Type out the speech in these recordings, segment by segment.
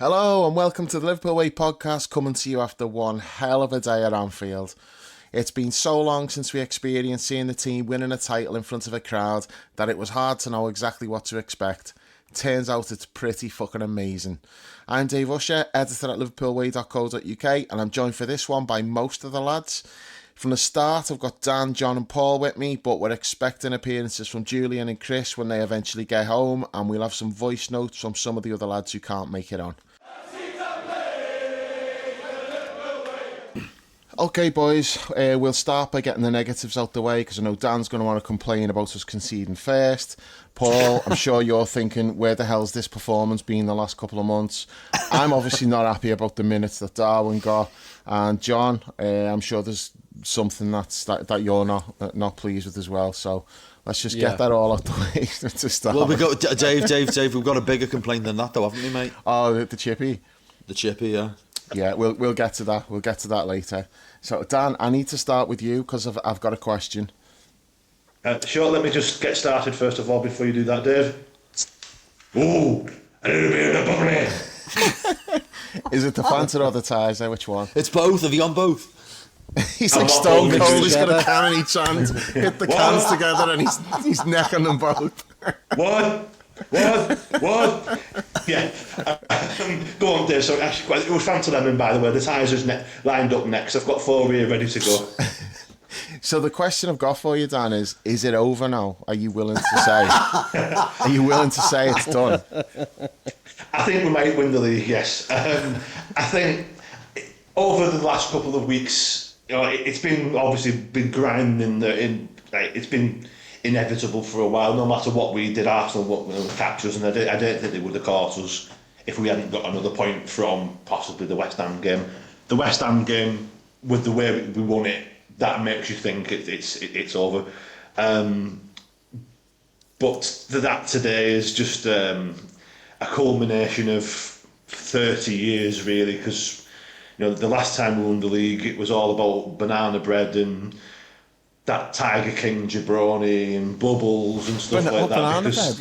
Hello and welcome to the Liverpool Way podcast, coming to you after one hell of a day at Anfield. It's been so long since we experienced seeing the team winning a title in front of a crowd that it was hard to know exactly what to expect. Turns out it's pretty fucking amazing. I'm Dave Usher, editor at liverpoolway.co.uk, and I'm joined for this one by most of the lads. From the start, I've got Dan, John and Paul with me, but we're expecting appearances from Julian and Chris when they eventually get home, and we'll have some voice notes from some of the other lads who can't make it on. Okay, boys, we'll start by getting the negatives out the way, because I know Dan's going to want to complain about us conceding first. Paul, I'm sure you're thinking, where the hell's this performance been the last couple of months? I'm obviously not happy about the minutes that Darwin got. And John, I'm sure there's something that you're not pleased with as well. So let's just get that all out the way to start. Well, we got Dave. We've got a bigger complaint than that, though, haven't we, mate? Oh, the chippy. The chippy, yeah. Yeah, we'll get to that. We'll get to that later. So Dan, I need to start with you because I've got a question. Sure, let me just get started first of all before you do that, Dave. Ooh, a little bit of the bubbly. Is it the Fanta or the Tizer? Which one? It's both. Have you on both? He's like Stone Cold. He's got a can in each hand. Hit the cans together and he's necking them both. One. Yeah. Go on, Dave. So actually, it was Fanta Lemon, by the way. The Tizer's lined up next. I've got 4 here ready to go. So the question I've got for you, Dan, is it over now? Are you willing to say? Are you willing to say it's done? I think we might win the league, yes. I think over the last couple of weeks, it's been obviously been grinding. It's been inevitable for a while. No matter what we did, Arsenal would catch us, and I don't think they would have caught us if we hadn't got another point from possibly the West Ham game. The West Ham game, with the way we won it, that makes you think it's over. But that today is just a culmination of 30 years, really, because the last time we won the league, it was all about banana bread and that Tiger King jabroni and bubbles and stuff like that. Banana bread?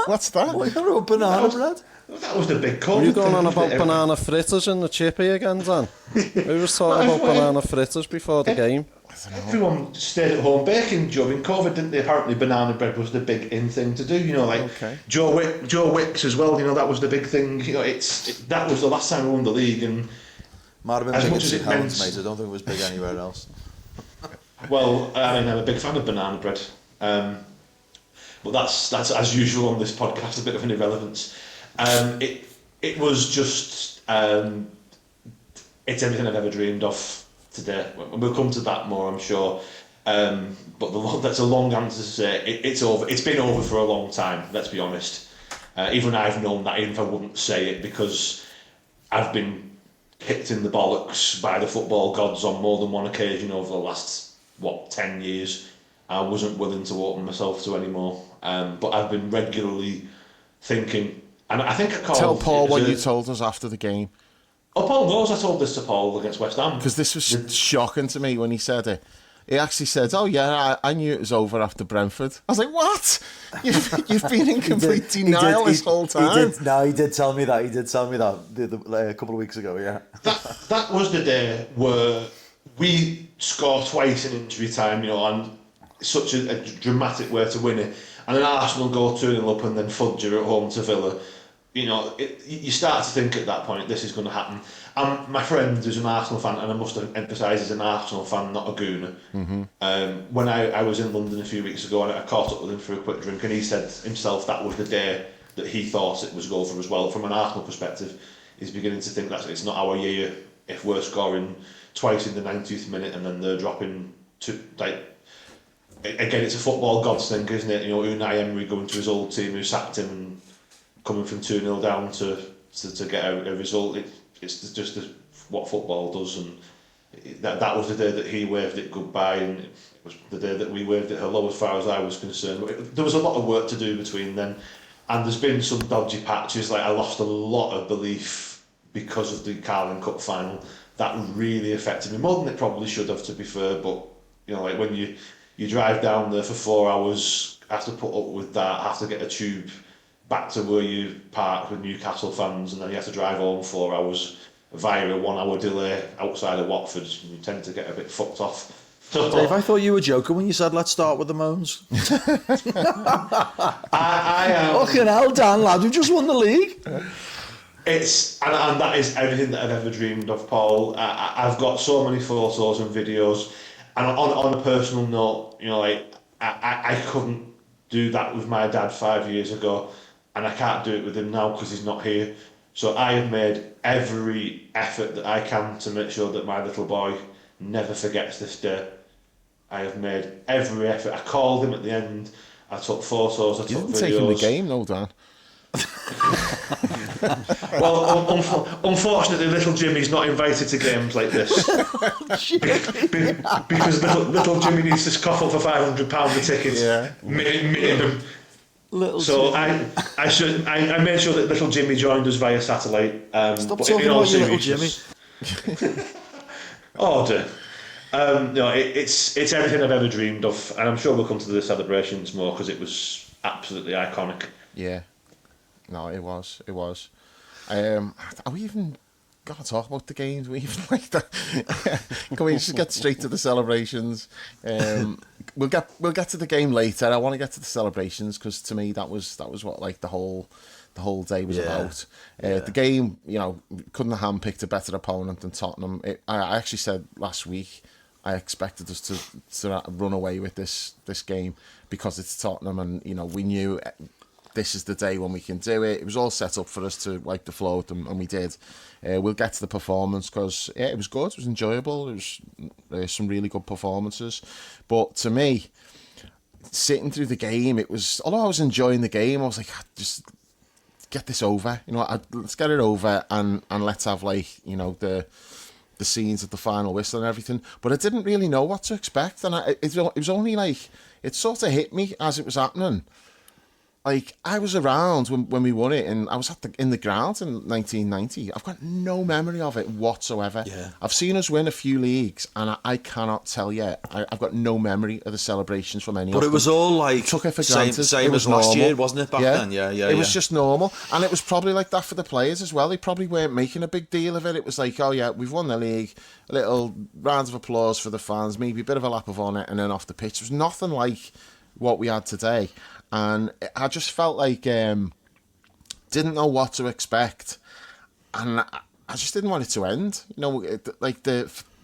What's that? What about banana bread? That was the big call. Are you going on about banana fritters in the chippy again, Dan? We were talking about banana fritters before the game. Everyone stayed at home baking during COVID, didn't they? Apparently banana bread was the big in thing to do, Okay. Joe Wicks as well, that was the big thing. That was the last time we won the league, and Might have been as big much in as St it Helens, meant, mate. I don't think it was big anywhere else. well, I'm a big fan of banana bread, but that's as usual on this podcast, a bit of an irrelevance. It was just it's everything I've ever dreamed of today. We'll come to that more, I'm sure. But that's a long answer to say it's over. It's been over for a long time. Let's be honest. Even I've known that, even if I wouldn't say it, because I've been kicked in the bollocks by the football gods on more than one occasion over the last 10 years. I wasn't willing to open myself to anymore. But I've been regularly thinking, and I think I called. Tell Paul what you told us after the game. Oh, Paul knows I told this to Paul against West Ham. Because this was shocking to me when he said it. He actually said, "Oh yeah, I knew it was over after Brentford." I was like, "What? You've been in complete denial this whole time." He did tell me that. He did tell me that a couple of weeks ago. Yeah. That was the day where we scored twice in injury time, and such a dramatic way to win it, and then Arsenal go 2-0 up and then fudge at home to Villa. You start to think at that point, this is going to happen. And my friend who's an Arsenal fan, and I must emphasise he's an Arsenal fan, not a gooner. Mm-hmm. When I was in London a few weeks ago, and I caught up with him for a quick drink, and he said himself that was the day that he thought it was over as well. From an Arsenal perspective, he's beginning to think that it's not our year if we're scoring twice in the 90th minute and then they're dropping two. Again, it's a football gods thing, isn't it? Unai Emery going to his old team who sacked him and coming from 2-0 down to get a result. It's just what football does, and that was the day that he waved it goodbye, and it was the day that we waved it hello as far as I was concerned. But there was a lot of work to do between then, and there's been some dodgy patches. I lost a lot of belief because of the Carling Cup final. That really affected me more than it probably should have, to be fair. But when you drive down there for 4 hours, have to put up with that, have to get a tube back to where you parked with Newcastle fans, and then you had to drive home 4 hours via a 1 hour delay outside of Watford. You tend to get a bit fucked off. Dave, I thought you were joking when you said let's start with the moans. I am. Fucking hell, Dan, lad, we've just won the league. It's and that is everything that I've ever dreamed of, Paul. I've got so many photos and videos, and on a personal note, you know, like I couldn't do that with my dad 5 years ago, and I can't do it with him now because he's not here. So I have made every effort that I can to make sure that my little boy never forgets this day. I have made every effort. I called him at the end. I took photos. I You took didn't videos. take him the game, no, Dan. Well, unfortunately, little Jimmy's not invited to games like this because little Jimmy needs to scuffle for £500 a ticket, minimum. So Jimmy. I made sure that little Jimmy joined us via satellite. Stop talking about your little Jimmy. Order. No, it's everything I've ever dreamed of, and I'm sure we'll come to the celebrations more because it was absolutely iconic. Yeah. No, it was. Are we even gonna talk about the games? We even like that? Can we just get straight to the celebrations? We'll get to the game later. I want to get to the celebrations because to me that was what like the whole day was about. The game, you know, couldn't have handpicked a better opponent than Tottenham. I actually said last week I expected us to run away with this game because it's Tottenham, and you know we knew this is the day when we can do it. It was all set up for us to wipe the floor with them, and we did. We'll get to the performance because it was good, it was enjoyable, it was some really good performances. But to me, sitting through the game, it was, although I was enjoying the game, I was like, just get this over. You know, let's get it over and let's have like, you know, the scenes of the final whistle and everything. But I didn't really know what to expect, and it was only like, it sort of hit me as it was happening. Like, I was around when we won it, and I was in the ground in 1990. I've got no memory of it whatsoever. Yeah. I've seen us win a few leagues, and I cannot tell you. I've got no memory of the celebrations from any of them. But it was all like took it for granted. Same as last year, wasn't it, back then? Yeah. It was just normal. And it was probably like that for the players as well. They probably weren't making a big deal of it. It was like, oh yeah, we've won the league. A little round of applause for the fans, maybe a bit of a lap of honour, and then off the pitch. It was nothing like what we had today. And I just felt like didn't know what to expect, and I just didn't want it to end. You know,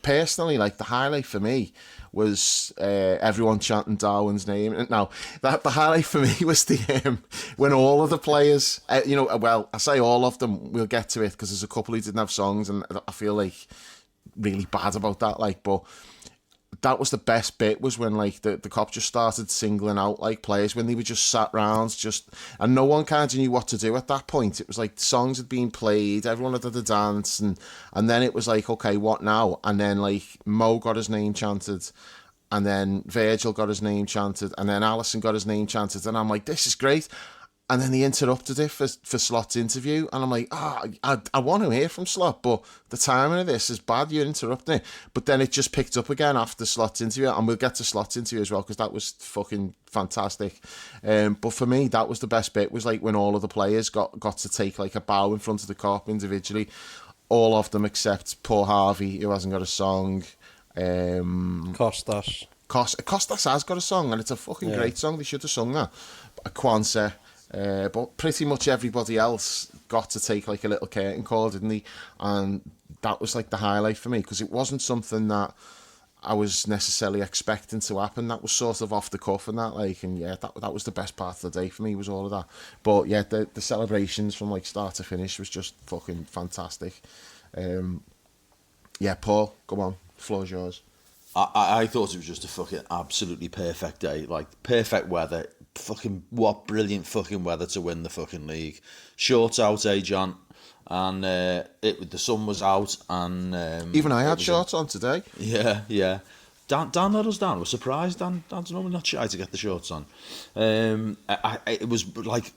personally, the highlight for me was everyone chanting Darwin's name. Now, the highlight for me was the when all of the players, you know, well, I say all of them. We'll get to it because there's a couple who didn't have songs, and I feel like really bad about that. But that was the best bit, was when like the cops just started singling out like players when they were just sat round, and no one kind of knew what to do at that point. It was like songs had been played, everyone had a dance, and then it was like, okay, what now? And then like Mo got his name chanted, and then Virgil got his name chanted, and then Alisson got his name chanted, and I'm like, this is great. And then they interrupted it for Slot's interview. And I'm like, I want to hear from Slot, but the timing of this is bad. You're interrupting it. But then it just picked up again after Slot's interview. And we'll get to Slot's interview as well, because that was fucking fantastic. But for me, that was the best bit, was like when all of the players got to take like a bow in front of the cop individually. All of them except poor Harvey, who hasn't got a song. Costas has got a song, and it's a fucking great song. They should have sung that. Kwanzaa. But pretty much everybody else got to take like a little curtain call, didn't they? And that was like the highlight for me, because it wasn't something that I was necessarily expecting to happen. That was sort of off the cuff and that, like, and yeah, that was the best part of the day for me, was all of that. But yeah, the celebrations from like start to finish was just fucking fantastic. Yeah, Paul, come on, the floor's yours. I thought it was just a fucking absolutely perfect day, like perfect weather. Fucking what brilliant fucking weather to win the fucking league. Shorts out, John, and the sun was out, and even I had shorts on today. Yeah. Dan let us down. I was surprised. Dan's normally not shy to get the shorts on. It was like,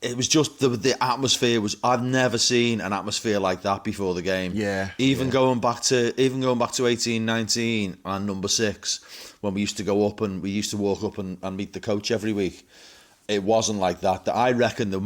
it was just the atmosphere was. I've never seen an atmosphere like that before the game. Yeah. Going back to 18-19 and number 6, when we used to go up and we used to walk up and meet the coach every week. it wasn't like that. I reckon there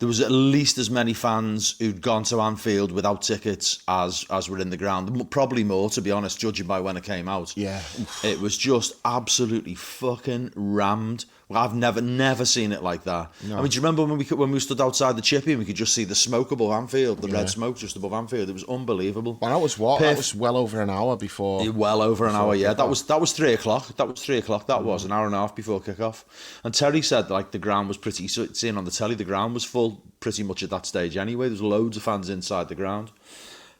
was at least as many fans who'd gone to Anfield without tickets as were in the ground. Probably more, to be honest, judging by when it came out. Yeah. It was just absolutely fucking rammed. I've never seen it like that. No. I mean, do you remember when we stood outside the Chippy and we could just see the smoke above Anfield, the red smoke just above Anfield? It was unbelievable. Well, that was what? That was well over an hour before. Well over an hour, yeah. That was 3 o'clock. That was 3 o'clock. That was an hour and a half before kick-off. And Terry said like the ground was pretty. So seeing on the telly, the ground was full pretty much at that stage anyway. There's loads of fans inside the ground.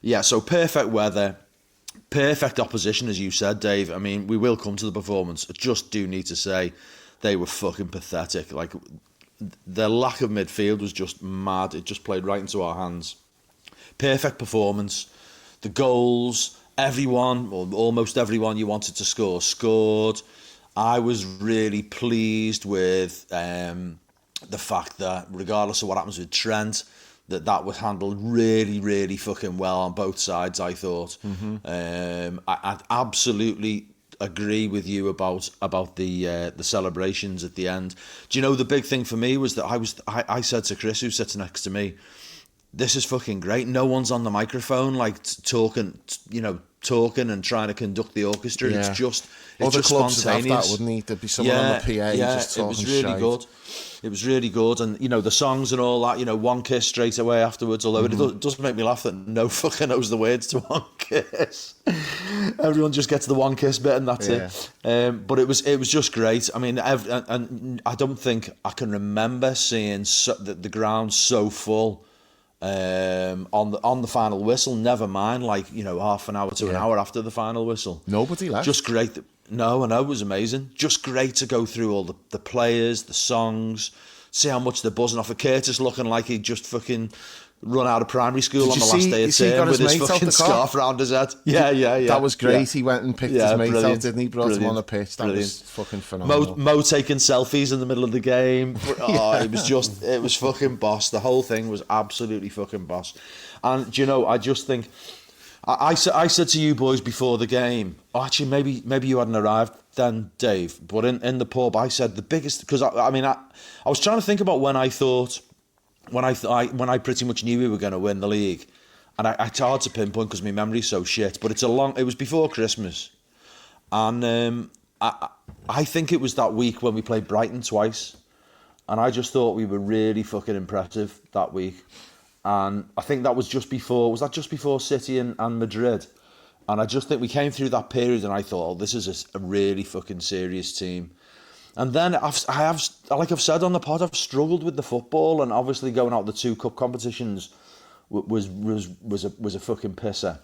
Yeah, so perfect weather. Perfect opposition, as you said, Dave. I mean, we will come to the performance. I just do need to say they were fucking pathetic. Like, their lack of midfield was just mad. It just played right into our hands. Perfect performance. The goals, everyone, or almost everyone you wanted to score, scored. I was really pleased with the fact that, regardless of what happens with Trent, that was handled really, really fucking well on both sides, I thought. I absolutely agree with you about the celebrations at the end. Do you know, the big thing for me was that I said to Chris, who sits next to me, this is fucking great. No one's on the microphone like talking and trying to conduct the orchestra. Yeah. It's just clubs spontaneous. would have that, wouldn't he? There'd be someone on the PA just talking it was really shite. good. It was really good, and the songs and all that. One kiss straight away afterwards. Although it does make me laugh that no fucker knows the words to one kiss. Everyone just gets the one kiss bit, and that's it. But it was just great. I mean, and I don't think I can remember seeing the ground so full on the final whistle. Never mind, half an hour to an hour after the final whistle. Nobody left. Just great. No, I know, it was amazing. Just great to go through all the players, the songs, see how much they're buzzing off of Curtis, looking like he'd just fucking run out of primary school on the last day of term with his fucking scarf around his head. Yeah. That was great. Yeah. He went and picked his mate out, didn't he? Brought him on the pitch. That was fucking phenomenal. Mo taking selfies in the middle of the game. It was fucking boss. The whole thing was absolutely fucking boss. And, I just think, I said to you boys before the game, actually maybe you hadn't arrived then, Dave, but in the pub I said the biggest, because I was trying to think about when I pretty much knew we were going to win the league, and it's hard to pinpoint because my memory's so shit, but it was before Christmas, and I think it was that week when we played Brighton twice, and I just thought we were really fucking impressive that week. And I think that was just before City and Madrid? And I just think we came through that period and I thought, this is a really fucking serious team. And then I've said on the pod, I've struggled with the football, and obviously going out the 2 cup competitions was a fucking pisser.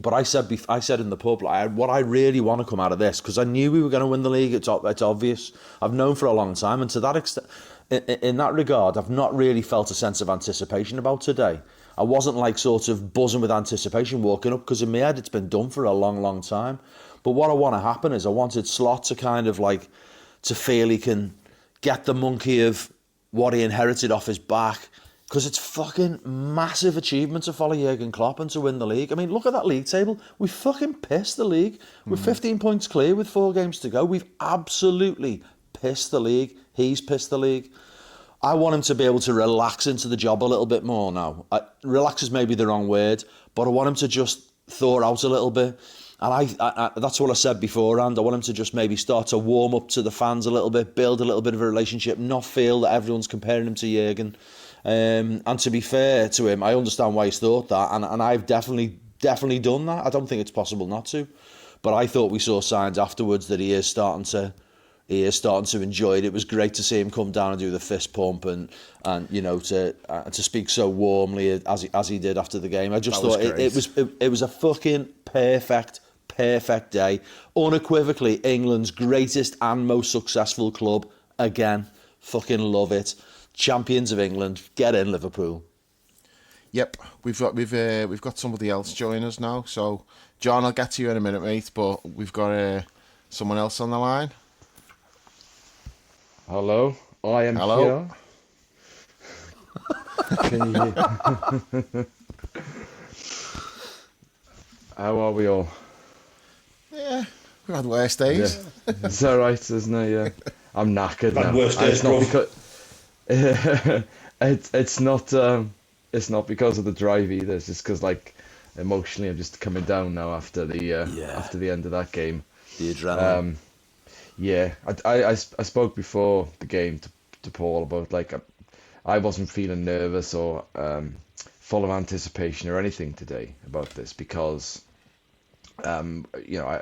But I said in the pub, what I really want to come out of this, because I knew we were going to win the league, it's obvious. I've known for a long time, and to that extent, in that regard, I've not really felt a sense of anticipation about today. I wasn't sort of buzzing with anticipation walking up, because in my head it's been done for a long, long time. But what I want to happen is I wanted Slot to kind of to feel he can get the monkey of what he inherited off his back, because it's fucking massive achievement to follow Jurgen Klopp and to win the league. I mean, look at that league table. We fucking pissed the league. We're 15 points clear with 4 games to go. We've absolutely pissed the league. He's pissed the league. I want him to be able to relax into the job a little bit more now. Relax is maybe the wrong word, but I want him to just thaw out a little bit. And I that's what I said beforehand. I want him to just maybe start to warm up to the fans a little bit, build a little bit of a relationship, not feel that everyone's comparing him to Jurgen. And to be fair to him, I understand why he's thought that, and I've definitely done that. I don't think it's possible not to. But I thought we saw signs afterwards that he is starting to enjoy it. It was great to see him come down and do the fist pump and to speak so warmly as he did after the game. I just thought it was a fucking perfect day. Unequivocally England's greatest and most successful club again. Fucking love it. Champions of England. Get in, Liverpool. Yep, we've got somebody else join us now. So, John, I'll get to you in a minute, mate. But we've got someone else on the line. Hello, I am here. Can you hear? How are we all? Yeah, we've had worse days. Yeah. It's alright, isn't it? Yeah. I'm knackered That now. worst And it's not days, because it's not because of the drive either. It's just because like emotionally I'm just coming down now after the end of that game. The adrenaline. Yeah, I spoke before the game to Paul about like I wasn't feeling nervous or full of anticipation or anything today about this because you know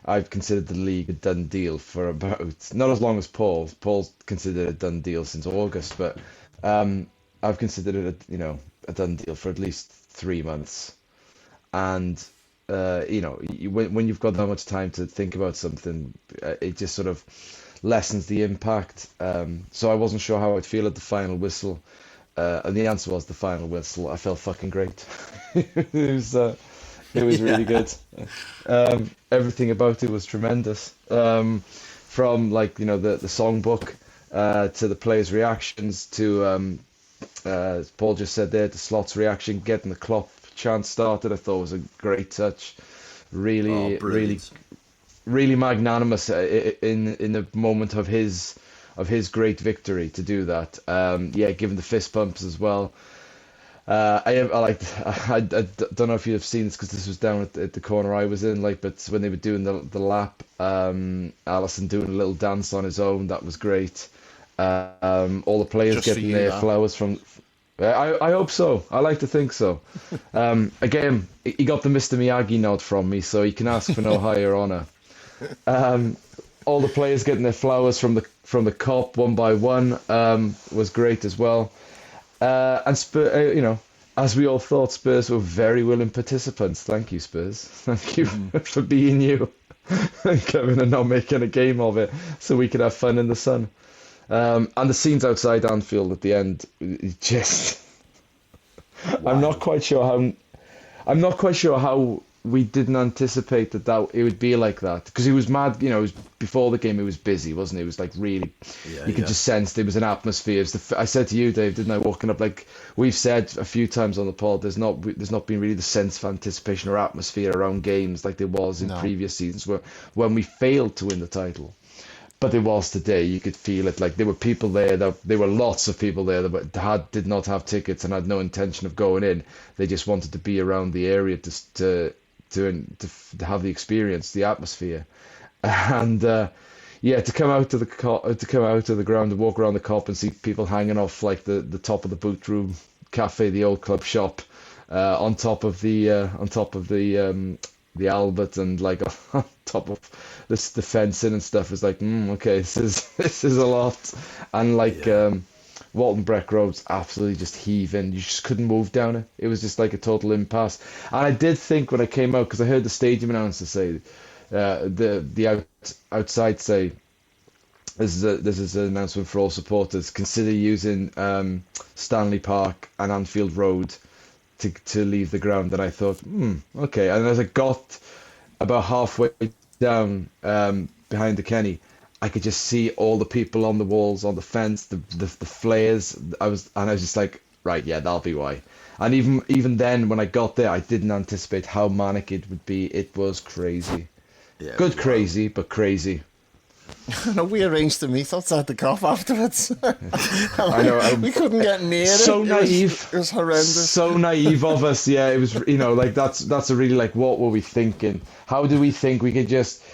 I've considered the league a done deal for about not as long as Paul. Paul's considered a done deal since August, but I've considered it a done deal for at least 3 months. And when you've got that much time to think about something, it just sort of lessens the impact. So I wasn't sure how I'd feel at the final whistle, and the answer was the final whistle. I felt fucking great. It was really good. Everything about it was tremendous. From like the songbook to the players' reactions to as Paul just said there, to Slot's reaction, getting the Klopp chant started. I thought was a great touch. Really, really, really magnanimous in the moment of his great victory to do that. Giving the fist pumps as well. I don't know if you've seen this because this was down at the corner I was in, but when they were doing the lap, Alisson doing a little dance on his own, that was great. All the players Just getting their flowers from. I hope so. I like to think so. Again, he got the Mr. Miyagi nod from me, so he can ask for no higher honour. All the players getting their flowers from the Kop one by one was great as well. And Spurs, as we all thought, Spurs were very willing participants. Thank you, Spurs. Thank you for being you and coming and not making a game of it, so we could have fun in the sun. And the scenes outside Anfield at the end, just wow. I'm not quite sure how we didn't anticipate that it would be like that, because he was mad. It was before the game. He was busy, wasn't he? It was like really, you could just sense there was an atmosphere. I said to you, Dave, didn't I? Walking up, like we've said a few times on the pod, there's not been really the sense of anticipation or atmosphere around games like there was in previous seasons when we failed to win the title. But there was today. You could feel it. Like there were people there. There were lots of people there that did not have tickets and had no intention of going in. They just wanted to be around the area to have the experience, the atmosphere, and to come out to the ground and walk around the Kop and see people hanging off like the top of the boot room cafe, the old club shop, on top of the Albert, and like on top of the fencing and stuff. Is like, okay, this is a lot, and Walton Breck Road's absolutely just heaving. You just couldn't move down it. It was just like a total impasse. And I did think when I came out, because I heard the stadium announcer say, outside say, this is an announcement for all supporters. Consider using Stanley Park and Anfield Road to leave the ground. And I thought, okay. And as I got about halfway down behind the Kenny, I could just see all the people on the walls, on the fence, the flares. I was just like, right, yeah, that'll be why. And even then, when I got there, I didn't anticipate how manic it would be. It was crazy. Yeah, good crazy, but crazy. No, we arranged to meet outside the Kop afterwards. I know. We couldn't get near it. So naive. It was horrendous. So naive of us. Yeah, it was. That's a really what were we thinking? How do we think we could just?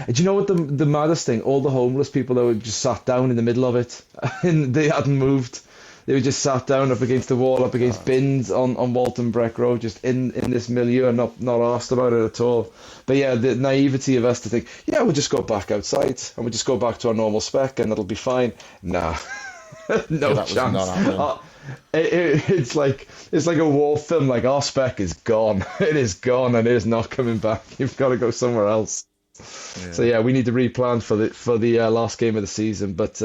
Do you know what the maddest thing? All the homeless people that were just sat down in the middle of it, and they hadn't moved. They were just sat down up against the wall, up against bins on Walton Breck Road, just in this milieu, and not asked about it at all. But yeah, the naivety of us to think, yeah, we'll just go back outside and we'll just go back to our normal spec and it'll be fine. Nah, no chance. It's like a war film. Like, our spec is gone. It is gone, and it is not coming back. You've got to go somewhere else. Yeah. So yeah, we need to replan for the last game of the season. But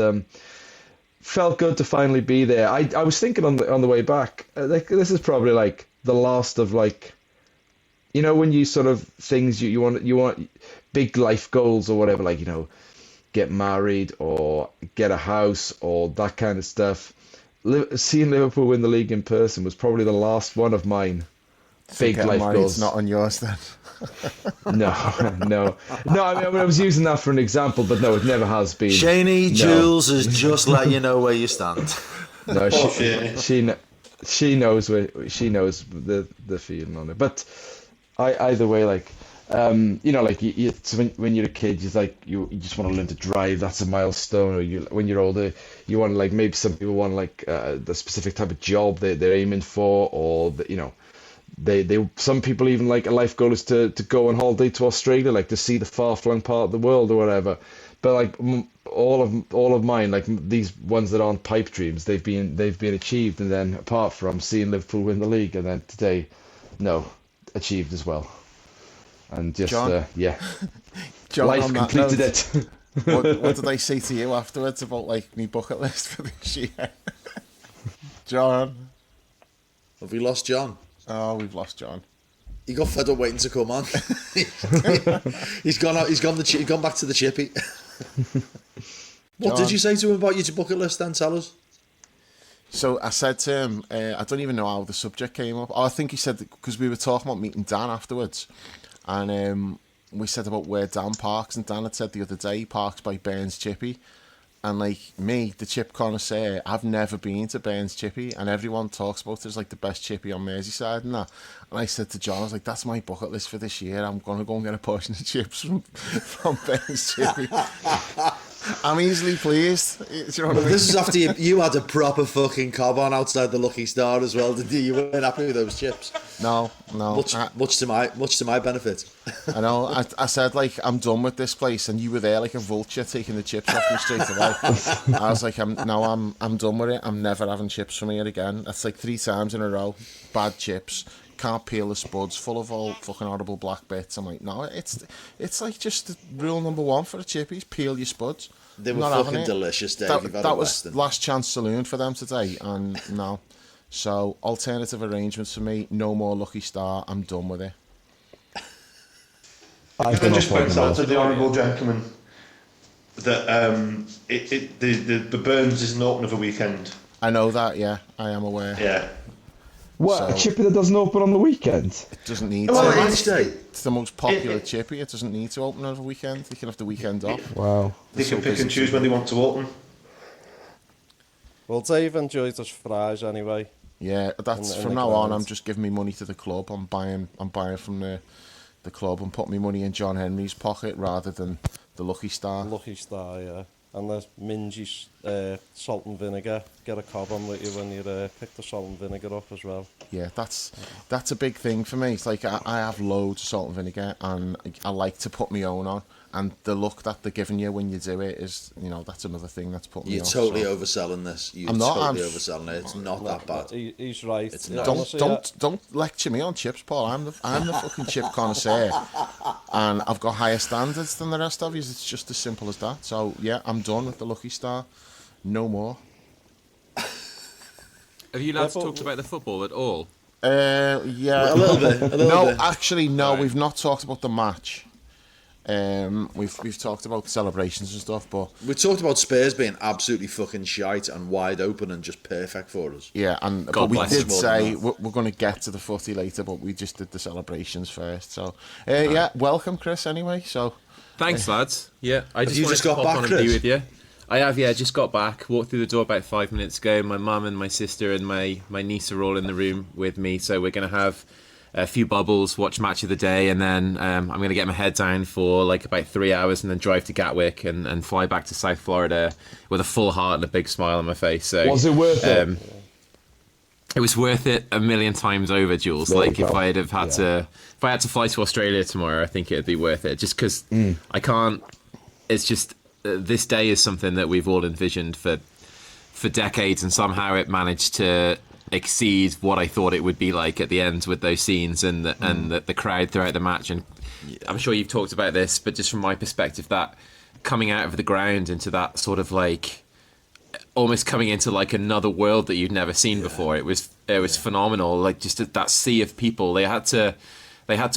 felt good to finally be there. I was thinking on the way back, this is probably the last of when you sort of things you want big life goals or whatever, get married or get a house or that kind of stuff. Seeing Liverpool win the league in person was probably the last one of mine big life goals. It's not on yours then. No. I mean, I was using that for an example, but no, it never has been. Shaney Jules has just let you know where you stand. No, she knows the feeling on it. But either way, like, you know, like so when you're a kid, you just want to learn to drive. That's a milestone. Or when you're older, you want, like, maybe some people want, like, the specific type of job they're aiming for, or you know. They some people even, like, a life goal is to go on holiday to Australia, like to see the far-flung part of the world or whatever. But like all of mine, like these ones that aren't pipe dreams, they've been achieved. And then apart from seeing Liverpool win the league, and then today, no, achieved as well. And just John, John, life completed it. What did I say to you afterwards about, like, me bucket list for this year? John, Have we lost John? oh, we've lost John. He got fed up waiting to come on. He's gone out. He's gone back to the chippy. What John, did you say to him about your bucket list then? Tell us. So I said to him, I don't even know how the subject came up. Oh, I think he said, because we were talking about meeting Dan afterwards, and we said about where Dan parks, and Dan had said the other day he parks by Burns Chippy. And, like, me, the chip connoisseur, I've never been to Burns Chippy, and everyone talks about it as, like, the best chippy on Merseyside and that. And I said to John, I was like, that's my bucket list for this year. I'm going to go and get a portion of chips from Burns Chippy. I'm easily pleased. Do you know what I mean? This is after you had a proper fucking cob on outside the Lucky Star as well, didn't you? You weren't happy with those chips. No. Much to my benefit. I know. I said, like, I'm done with this place, and you were there like a vulture taking the chips off me straight away. I was like, I'm done with it. I'm never having chips from here again. That's like 3 times in a row. Bad chips. Can't peel the spuds, full of all fucking horrible black bits. I'm like, no, it's like just rule number 1 for the chippies: peel your spuds. They were fucking delicious, Dave. That was last chance saloon for them today, and no. So alternative arrangements for me. No more Lucky Star. I'm done with it. I just point out to the honourable gentleman that the Burns isn't open over the weekend. I know that. Yeah, I am aware. Yeah. What, a chippy that doesn't open on the weekend? It doesn't need Well, to. it's the most popular chippy. It doesn't need to open over the weekend. They can have the weekend off. Wow. They can pick and choose when they want to open. Well, Dave enjoys his fries anyway. Yeah, that's from now on. I'm just giving me money to the club. I'm buying from the club and putting my money in John Henry's pocket rather than the Lucky Star. Lucky Star, yeah. And the mingy salt and vinegar. Get a cob on with you when you pick the salt and vinegar up as well. Yeah, that's a big thing for me. It's like I have loads of salt and vinegar, and I like to put my own on. And the look that they're giving you when you do it is, you know, that's another thing that's put me You're off. totally overselling this. I'm not. Overselling it. It's not that bad. He's right. It's Yeah, not. honestly, Don't lecture me on chips, Paul. I'm the fucking chip connoisseur, and I've got higher standards than the rest of you. It's just as simple as that. So yeah, I'm done with the Lucky Star. No more. Have you lads talked about the football at all? Yeah, A little bit. Actually, no. Right. We've not talked about the match. We've talked about celebrations and stuff, but We talked about Spurs being absolutely fucking shite and wide open and just perfect for us. yeah, but God we bless did us. say we're going to get to the footy later, but we just did the celebrations first. So yeah, welcome, Chris. Anyway, so Thanks, lads. Yeah, I just you wanted just to got pop back, on and Chris? be with you. I have, yeah, just got back. Walked through the door about 5 minutes ago. My mum and my sister and my niece are all in the room with me, so we're going to have a few bubbles, watch match of the day, and then I'm going to get my head down for like about 3 hours and then drive to Gatwick and fly back to South Florida with a full heart and a big smile on my face. So Was it worth it? It was worth it a million times over, Jules. There Like you if go. I had to fly to Australia tomorrow, I think it'd be worth it. Just because I can't. It's just this day is something that we've all envisioned for decades, and somehow it managed to exceed what I thought it would be like at the end with those scenes and the crowd throughout the match. And I'm sure you've talked about this, but just from my perspective, that coming out of the ground into that sort of like almost coming into like another world that you'd never seen before. It was phenomenal. Like just that sea of people. They had to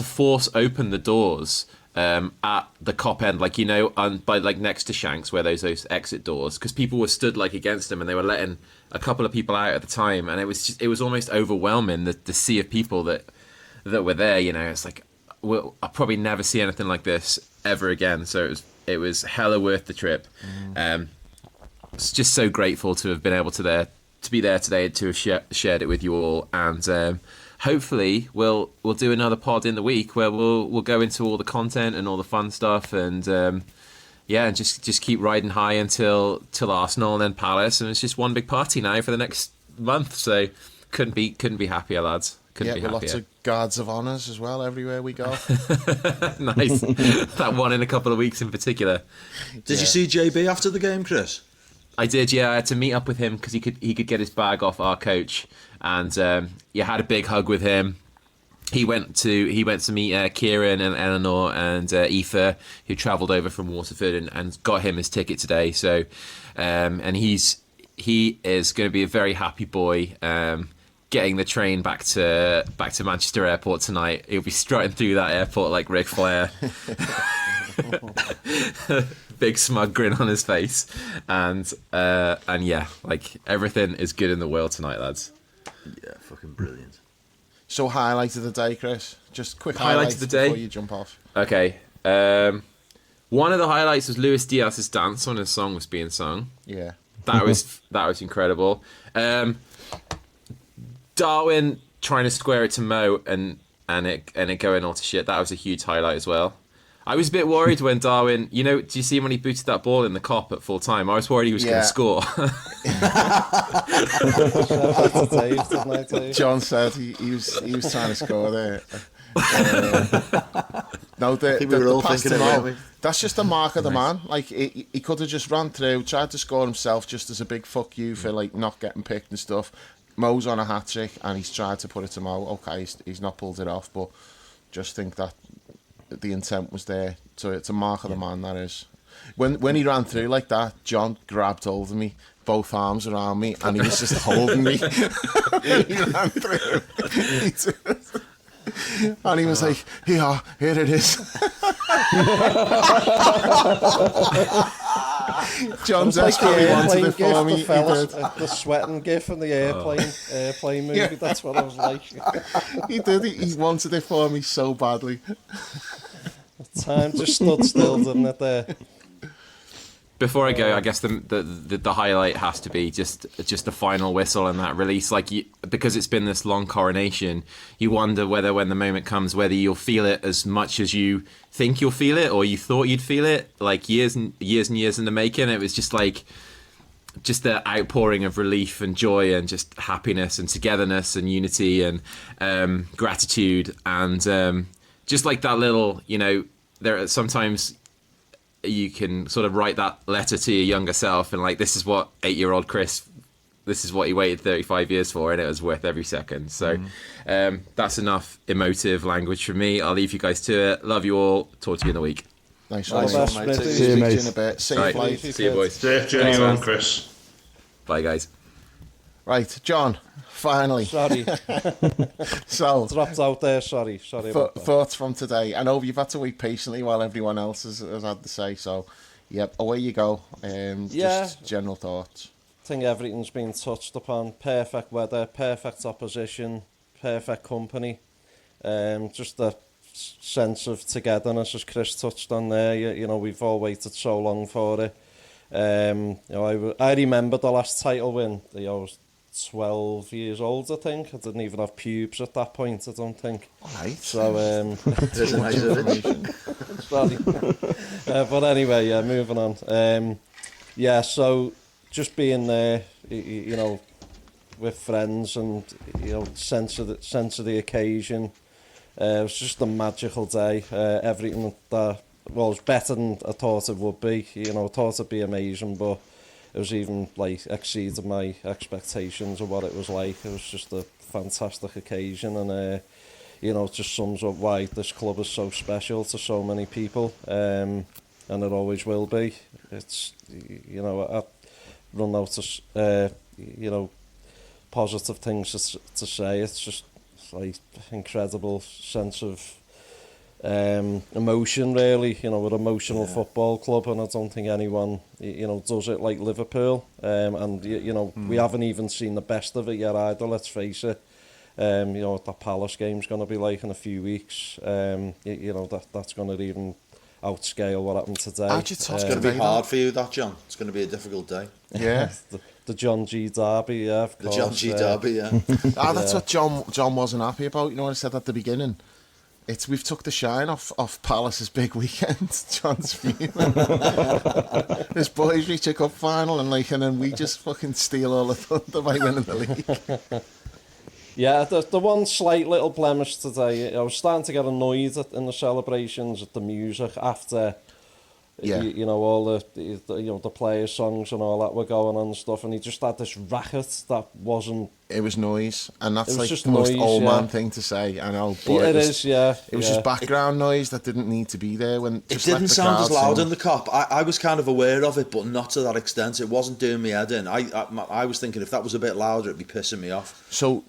force open the doors at the Cop end, like, you know, by like next to Shanks, where those exit doors, because people were stood like against them, and they were letting a couple of people out at the time, and it was almost overwhelming, the sea of people that that were there. You know, it's like I'll probably never see anything like this ever again. So it was hella worth the trip. It's just so grateful to have been able to be there today, to have shared it with you all, and hopefully we'll do another pod in the week where we'll go into all the content and all the fun stuff, and and just keep riding high until Arsenal and then Palace, and it's just one big party now for the next month. So couldn't be happier, lads. Couldn't be happier. Lots of guards of honours as well everywhere we go. Nice. That one in a couple of weeks in particular. Did you see JB after the game, Chris? I did, yeah. I had to meet up with him because he could get his bag off our coach, and had a big hug with him. He went to meet Kieran and Eleanor and Aoife, who travelled over from Waterford, and got him his ticket today. So, and he is going to be a very happy boy. Getting the train back to Manchester Airport tonight. He'll be strutting through that airport like Ric Flair. Big smug grin on his face, and yeah, like everything is good in the world tonight, lads. Yeah, fucking brilliant. So highlight of the day, Chris. Just quick highlight of the day before you jump off. Okay. One of the highlights was Luis Diaz's dance when his song was being sung. Yeah, that was incredible. Darwin trying to square it to Mo and it going all to shit. That was a huge highlight as well. I was a bit worried when Darwin, do you see when he booted that ball in the cop at full time? I was worried he was going to score. John said he was trying to score there. No, that's just the mark of the man. Like he could have just ran through, tried to score himself just as a big fuck you for like not getting picked and stuff. Mo's on a hat trick and he's tried to put it to Mo. Okay, he's not pulled it off, but just think that the intent was there. So it's a mark of the man, that is. When he ran through like that, John grabbed hold of me, both arms around me, and he was just holding me. He ran through. And he was like, here it is. John's desperately wanted it for me. The sweating gif from the airplane movie. That's what I was like. He did. He wanted it for me so badly. Time just stood still, didn't it? There. Before I go, I guess the highlight has to be just the final whistle and that release. Like because it's been this long coronation, you wonder whether when the moment comes, whether you'll feel it as much as you think you'll feel it, or you thought you'd feel it. Like years and years in the making. It was just the outpouring of relief and joy and just happiness and togetherness and unity and gratitude and just like that little, there are sometimes you can sort of write that letter to your younger self and like, this is what 8-year-old Chris, this is what he waited 35 years for, and it was worth every second. So that's enough emotive language from me. I'll leave you guys to it. Love you all. Talk to you in the week. Nice one, mate. See you, mate. In a bit. Safe right. flight. See you, boys. Safe journey home, Chris. Bye, guys. Right, John, finally. Sorry. So, dropped out there, sorry about that. Thoughts from today. I know you've had to wait patiently while everyone else has had to say, so, yep, away you go. Just general thoughts. I think everything's been touched upon. Perfect weather, perfect opposition, perfect company. Just the sense of togetherness, as Chris touched on there. We've all waited so long for it. I remember the last title win. I was 12 years old, I think. I didn't even have pubes at that point, I don't think. Right. So, There's a nice information. sorry. But anyway, moving on. So just being there, with friends and, sense of the occasion. It was just a magical day. Everything that, it was better than I thought it would be. I thought it'd be amazing, but it was even exceeded my expectations of what it was like. It was just a fantastic occasion, and it just sums up why this club is so special to so many people, and it always will be. It's I run out of positive things to say. It's just incredible sense of emotion, really. We're an emotional football club, and I don't think anyone does it like Liverpool. And we haven't even seen the best of it yet either, let's face it. you know, what the Palace game's going to be like in a few weeks. You know, that's going to even outscale what happened today. It's going to be hard for you, that, John. It's going to be a difficult day. Yeah. The John G. Derby, yeah, of course. The John G. Derby, yeah. That's what John wasn't happy about. You know what I said at the beginning? We've took the shine off Palace's big weekend. John's feeling. His boys reach a cup final and then we just fucking steal all the thunder by winning the league. Yeah, the one slight little blemish today, I was starting to get annoyed in the celebrations at the music after, you know, all the players' songs and all that were going on and stuff, and he just had this racket that wasn't... It was noise, and that's like just the most noise, old man thing to say, I know, but it was just background noise that didn't need to be there. When it didn't sound as loud in the Kop. I was kind of aware of it, but not to that extent. It wasn't doing me head in. I was thinking if that was a bit louder, it'd be pissing me off. So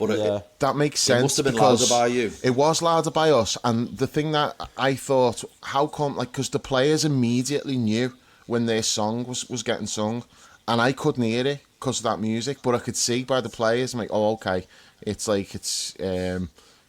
that makes sense. It must have been louder by you. It was louder by us, and the thing that I thought, how come, like, because the players immediately knew when their song was getting sung, and I couldn't hear it because of that music, but I could see by the players, I'm like, oh, okay, it's you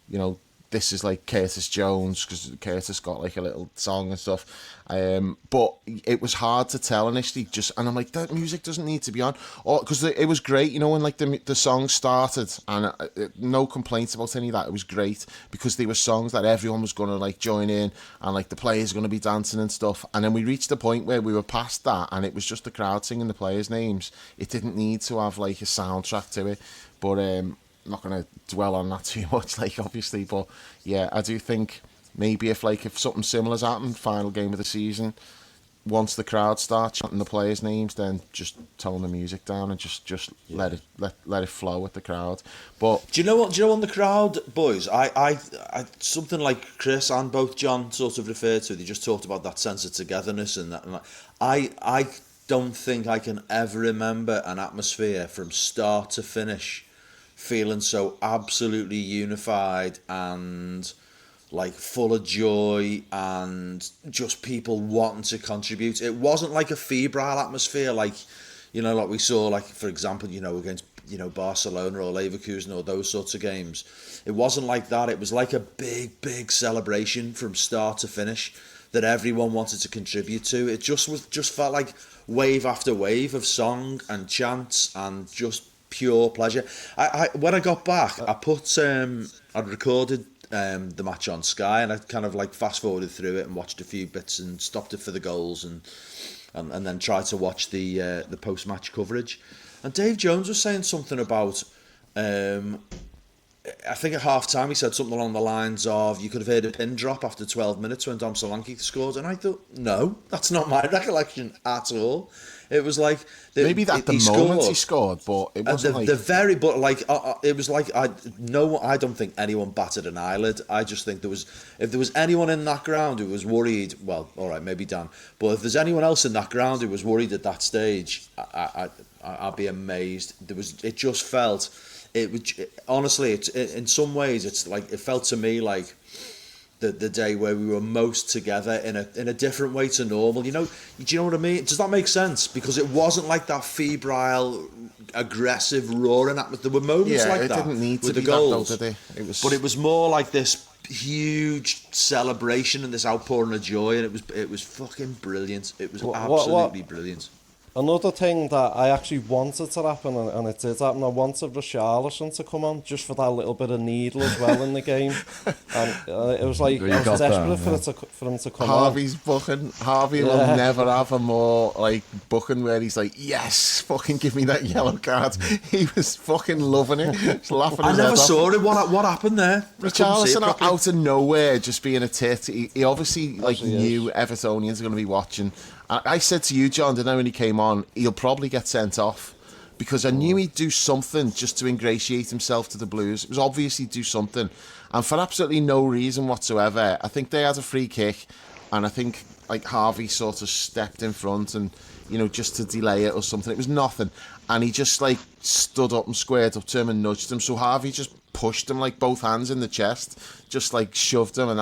know, this is like Curtis Jones, because Curtis got like a little song and stuff, but it was hard to tell initially, and I'm like, that music doesn't need to be on, because it was great, you know, when like the song started, and no complaints about any of that. It was great because they were songs that everyone was going to like join in, and like the players were going to be dancing and stuff, and then we reached the point where we were past that, and it was just the crowd singing the players' names. It didn't need to have like a soundtrack to it, but I'm not going to dwell on that too much, like, obviously, but yeah, I do think maybe if something similar's happened, final game of the season, once the crowd starts chanting the players' names, then just tone the music down and just let it flow with the crowd. But do you know what on the crowd, boys? I something like Chris and both John sort of referred to. They just talked about that sense of togetherness and that. And I don't think I can ever remember an atmosphere from start to finish feeling so absolutely unified and like full of joy and just people wanting to contribute. It wasn't like a febrile atmosphere like, you know, like we saw, like, for example, you know, against, you know, Barcelona or Leverkusen or those sorts of games. It wasn't like that. It was like a big celebration from start to finish that everyone wanted to contribute to. It just felt like wave after wave of song and chants and just pure pleasure. I when I got back, I'd recorded the match on Sky, and I kind of like fast forwarded through it and watched a few bits and stopped it for the goals and then tried to watch the post match coverage. And Dave Jones was saying something about I think at half time he said something along the lines of, you could have heard a pin drop after 12 minutes when Dom Solanke scored, and I thought, no, that's not my recollection at all. It was like maybe that the moment he scored, but it wasn't it was like I don't think anyone batted an eyelid. I just think if there was anyone in that ground who was worried, well, all right, maybe Dan, but if there's anyone else in that ground who was worried at that stage, I'd be amazed. It just felt, honestly, in some ways, it's like, it felt to me like the day where we were most together in a different way to normal. You know, do you know what I mean? Does that make sense? Because it wasn't like that febrile, aggressive, roaring atmosphere. There were moments like that. Yeah, it didn't need to be goals, that, though, did it? But it was more like this huge celebration and this outpouring of joy, and it was fucking brilliant. It was absolutely brilliant. Another thing that I actually wanted to happen, and it did happen, I wanted Richarlison to come on just for that little bit of needle as well in the game. And it was like, I was desperate for him to come Harvey's booking. Harvey will never have a more like booking where he's like, yes, fucking give me that yellow card. He was fucking loving it. Just laughing I his never head saw it. What happened there? Richarlison out of nowhere just being a tit. He obviously knew Evertonians are going to be watching. I said to you, John, didn't I, when he came on, he'll probably get sent off, because I knew he'd do something just to ingratiate himself to the Blues. It was obvious he'd do something, and for absolutely no reason whatsoever. I think they had a free kick, and I think like Harvey sort of stepped in front and, you know, just to delay it or something. It was nothing, and he just like stood up and squared up to him and nudged him. So Harvey just pushed him like both hands in the chest, just like shoved him, and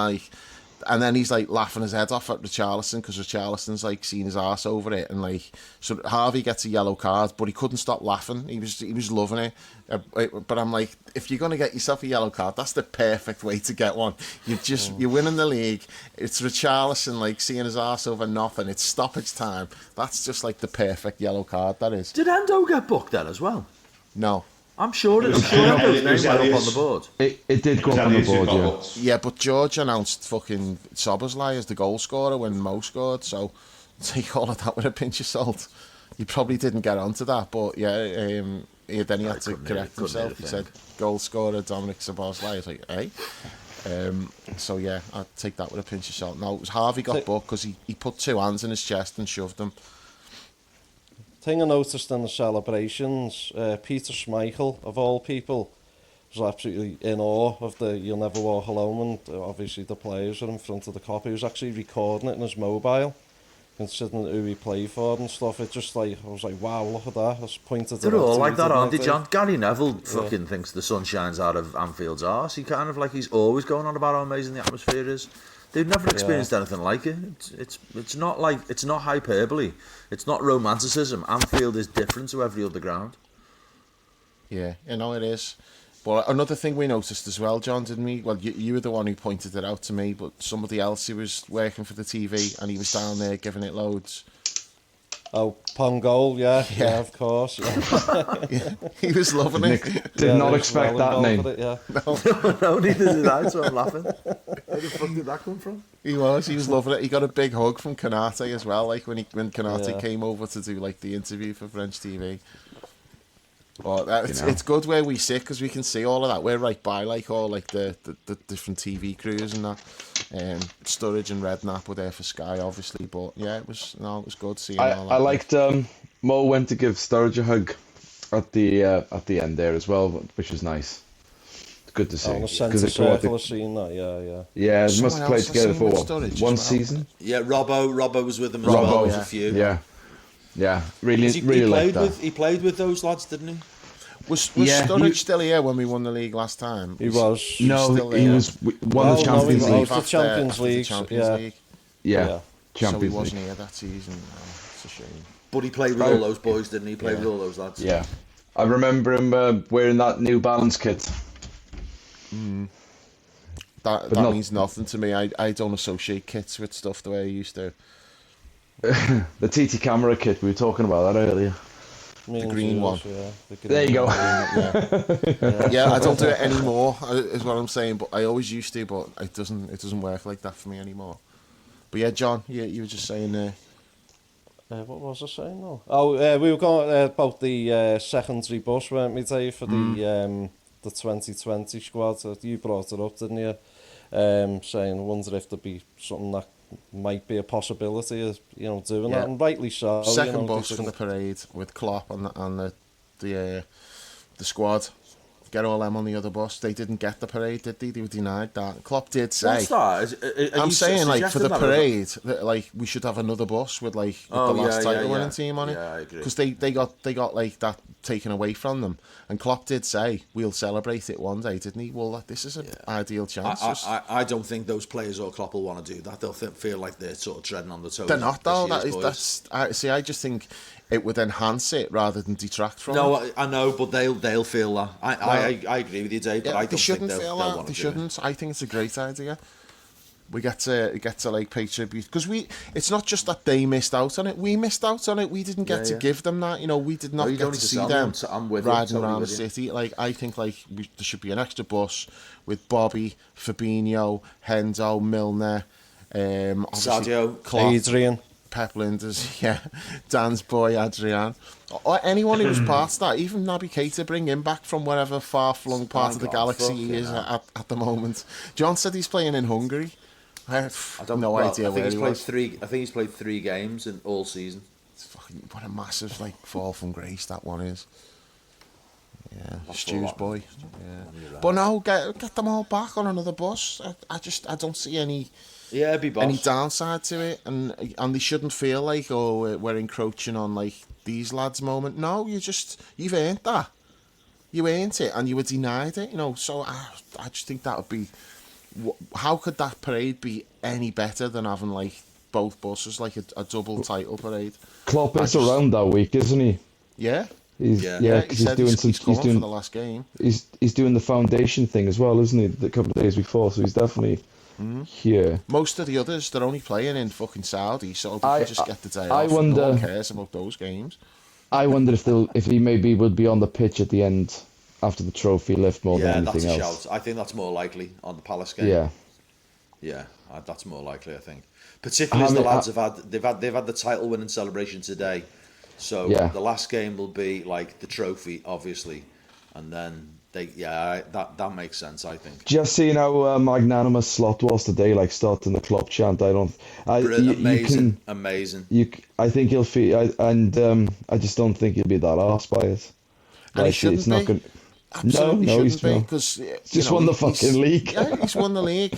And then he's like laughing his head off at Richarlison because Richarlison's like seeing his arse over it, and like so Harvey gets a yellow card, but he couldn't stop laughing. He was loving it. But I'm like, if you're gonna get yourself a yellow card, that's the perfect way to get one. You're winning the league. It's Richarlison like seeing his arse over nothing. It's stoppage time. That's just like the perfect yellow card. That is. Did Endo get booked then as well? No. I'm sure Endo's name went up on the board. It did go up on the board, yeah. Yeah, but George announced fucking Szoboszlai as the goal scorer when Mo scored, so take all of that with a pinch of salt. You probably didn't get onto that, but yeah, then he had to correct himself. He said goal scorer Dominic Szoboszlai. I was like, hey? So yeah, I'd take that with a pinch of salt. No, it was Harvey got booked because he put two hands in his chest and shoved them. Thing I noticed in the celebrations, Peter Schmeichel, of all people, was absolutely in awe of the You'll Never Walk Alone, and obviously the players were in front of the cop. He was actually recording it in his mobile, considering who he played for and stuff. It just like, I was like, wow, look at that. I was pointed They're all like that, aren't they, John? Gary Neville fucking thinks the sun shines out of Anfield's arse. He kind of like, he's always going on about how amazing the atmosphere is. They've never experienced anything like it. It's not like, it's not hyperbole. It's not romanticism. Anfield is different to every other ground. Yeah, it is. But another thing we noticed as well, John, didn't we? Well, you were the one who pointed it out to me, but somebody else who was working for the TV and he was down there giving it loads. Oh, Pongol, yeah, of course. Yeah. He was loving it. Did not expect that name. No, neither did I, so I'm laughing. Where the fuck did that come from? He was loving it. He got a big hug from Kanate as well, like when Kanate came over to do like the interview for French TV. But it's good where we sit because we can see all of that. We're right by like all like the different TV crews and that. Sturridge and Redknapp were there for Sky, obviously. But yeah, it was good seeing all that. I liked Mo went to give Sturridge a hug at the end there as well, which was nice. It's good to see. On the centre circle, I've seen that. Yeah. Yeah, they must have played together for one season. Yeah, Robbo was with them as well. There was a few. Yeah, really liked that. He played with those lads, didn't he? Was Sturridge still here when we won the league last time? He was. He was won the Champions League. The Champions League. Yeah. Champions so he League. wasn't here that season. It's a shame. But he played with all those boys, didn't he? He played with all those lads. Yeah. I remember him wearing that New Balance kit. That means nothing to me. I don't associate kits with stuff the way I used to. The TT camera kit, we were talking about that earlier. The green one. There you go. Yeah, I don't do it anymore, is what I'm saying. But I always used to, but it doesn't work like that for me anymore. But yeah, John, you were just saying there. What was I saying now? Oh, we were going about the secondary bus, weren't we, Dave, for the 2020 squad. You brought it up, didn't you? Saying, I wonder if there'd be something that might be a possibility of doing that, and rightly so. Second bus for the parade with Klopp and the squad. Get all them on the other bus. They didn't get the parade, did they? They were denied that. Klopp did say. What's that? I'm saying, like, for the parade, that, like, we should have another bus with the last title winning team on it. Yeah, I agree. Because they got like that taken away from them. And Klopp did say, we'll celebrate it one day, didn't he? Well, this is an ideal chance. I don't think those players or Klopp will want to do that. They'll feel like they're sort of treading on the toes. They're not, though. I just think it would enhance it rather than detract from it. No, I know, but they'll feel that. I agree with you, Dave, but I don't think they'll want to They shouldn't. I think it's a great idea. We get to like pay tribute because it's not just that they missed out on it. We missed out on it. We didn't get to give them that. We did not get to see them riding around the city. Like, I think like there should be an extra bus with Bobby, Fabinho, Hendo, Milner, Sadio, Klopp, Adrian, Pep Linders, Dan's boy Adrian, or anyone who was part of that. Even Naby Keita, bring him back from wherever far-flung part of the galaxy he is at the moment. John said he's playing in Hungary. I have no idea where he was. I think he's played 3 games in all season. It's fucking, what a massive fall from grace that one is. Yeah, Stu's boy. Yeah. But no, get them all back on another bus. I don't see any downside to it, and they shouldn't feel like we're encroaching on like these lads' moment. No, you've earned that. You earned it, and you were denied it. So I just think that would be how could that parade be any better than having like both buses, like a double title parade? Klopp is around that week, isn't he? Yeah. He's, Yeah. yeah, He because said he's coming for the last game. He's doing the foundation thing as well, isn't he? The couple of days before, so he's definitely here. Most of the others, they're only playing in fucking Saudi, so they can just get the day I off. wonder- No one cares about those games. I wonder if he maybe would be on the pitch at the end after the trophy lift more Yeah, than that's anything a else. shout. I think that's more likely on the Palace game. Yeah. Yeah, that's more likely, I think. Particularly as the I mean, lads they've had the title winning celebration today. So Yeah. the last game will be like the trophy, obviously, and then that makes sense, I think. Just seeing how magnanimous Slot was today, like starting the Klopp chant. Amazing. I think he'll feel, I just don't think he'll be that arsed by it. And he shouldn't it's not be. Gonna, Absolutely no, shouldn't he's be, not. because Just won the fucking league. Yeah, he's won the league,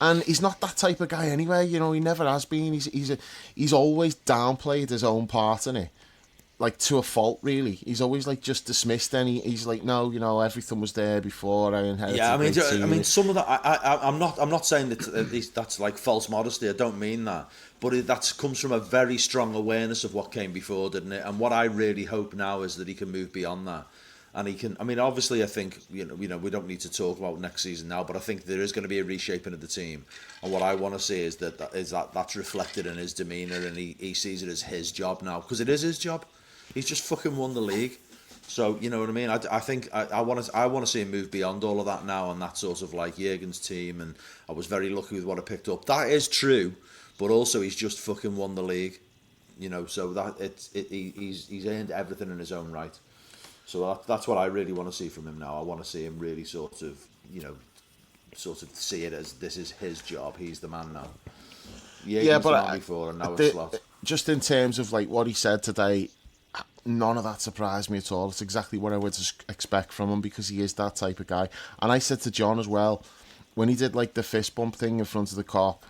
and he's not that type of guy anyway. You know, he never has been. He's always downplayed his own part in it, like to a fault. Really, he's always like just dismissed any. He's like, no, you know, everything was there before I inherited. Yeah, I mean, some of that. I'm not saying that that's like false modesty. I don't mean that, but that comes from a very strong awareness of what came before, didn't it? And what I really hope now is that he can move beyond that, and he can. I mean, obviously, I think you know we don't need to talk about next season now, but I think there is going to be a reshaping of the team, and what I want to see is that's reflected in his demeanour, and he sees it as his job now, because it is his job. He's just fucking won the league. So, you know what I mean? I think I want to see him move beyond all of that now, and that sort of like Jurgen's team, and I was very lucky with what I picked up. That is true, but also he's just fucking won the league. You know, so he's earned everything in his own right. So that's what I really want to see from him now. I want to see him really sort of see it as this is his job. He's the man now. Jurgen's the man before, and now it's Slot. Just in terms of like what he said today, none of that surprised me at all. It's exactly what I would expect from him, because he is that type of guy. And I said to John as well, when he did like the fist bump thing in front of the cop,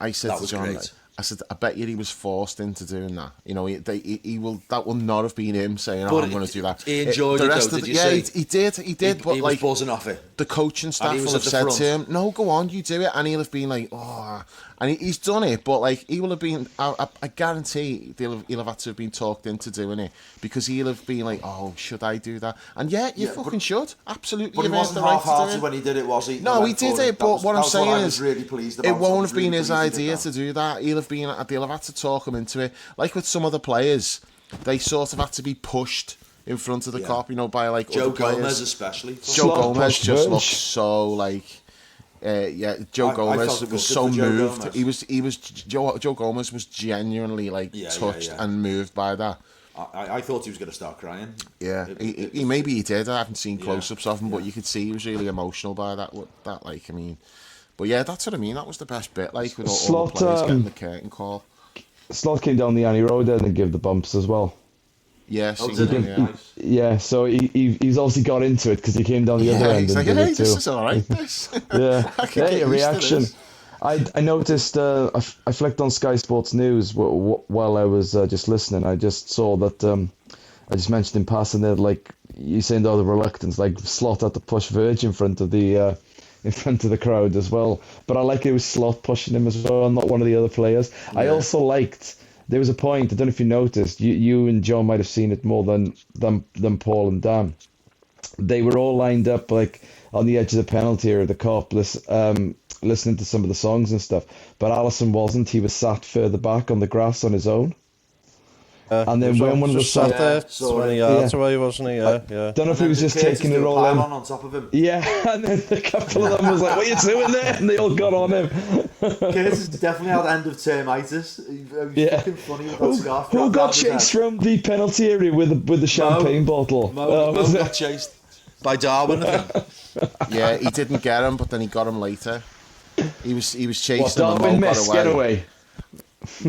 I said to John, I said, I bet you he was forced into doing that. You know, he will. That will not have been him saying, "Oh, I'm going to do that." He enjoyed it, though. Did you see? He did. But he like, was buzzing off it. The coaching staff will have said to him, "No, go on, you do it," and he'll have been like, "Oh," and he's done it. But like, he will have been. I guarantee he'll have had to have been talked into doing it, because he'll have been like, "Oh, should I do that?" And you fucking should. Absolutely. But he wasn't half-hearted when he did it, was he? No, he did it. But what I'm saying is, really pleased about. It won't have been his idea to do that. They'll have had to talk him into it. Like with some other players, they sort of had to be pushed in front of the cop, you know, by like Joe other players. Gomez especially. Joe Gomez just looked so like, Joe Gomez was so moved. Joe Gomez was genuinely like touched and moved by that. I thought he was going to start crying. Yeah, he maybe he did. I haven't seen close-ups of him, but you could see he was really emotional by that. Like, I mean, but yeah, that's what I mean. That was the best bit. Like with all the players getting the curtain call. Slot came down the Annie Road and gave the bumps as well. Yeah, so he's obviously got into it, because he came down the other end. He's like, hey, this is all right. This. Yeah, a reaction. I noticed. I flicked on Sky Sports News while I was just listening. I just saw that. I just mentioned in passing there, like you saying, the reluctance, like Slot had to push Virg in front of the crowd as well. But I like it was Slot pushing him as well, not one of the other players. Yeah. I also liked. There was a point, I don't know if you noticed, you and John might have seen it more than Paul and Dan. They were all lined up like on the edge of the penalty area, the cop, listening to some of the songs and stuff. But Alisson wasn't. He was sat further back on the grass on his own. And then when one of the sat there 20 yards away, wasn't he? Yeah. Don't know if he was just taking it all in. On top of him. Yeah, and then a couple of them was like, "What are you doing there?" And they all got on him. Curtis definitely had end of termitis. It was fucking funny with that scarf. Who got chased from the penalty area with the champagne bottle? Mo got chased by Darwin, I think. Yeah, he didn't get him, but then he got him later. He was chasing him, Darwin and Mo missed, got get away.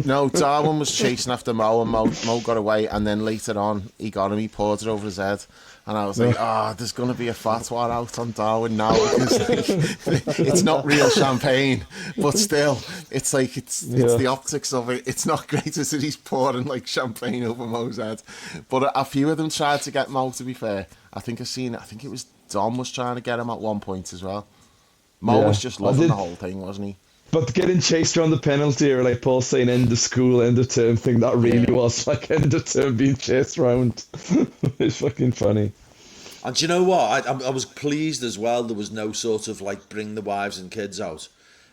No, Darwin was chasing after Mo, and Mo got away, and then later on he got him, he poured it over his head, and I was like, there's going to be a fatwa out on Darwin now, because it's not real champagne, but still, it's like, it's the optics of it. It's not great as he's pouring like champagne over Mo's head, but a few of them tried to get Mo, to be fair. I think it was Dom was trying to get him at one point as well. Mo was just loving the whole thing, wasn't he? But getting chased around the penalty, or like Paul saying end of school, end of term thing, that really was like end of term being chased around. It's fucking funny. And do you know what? I was pleased as well. There was no sort of like bring the wives and kids out.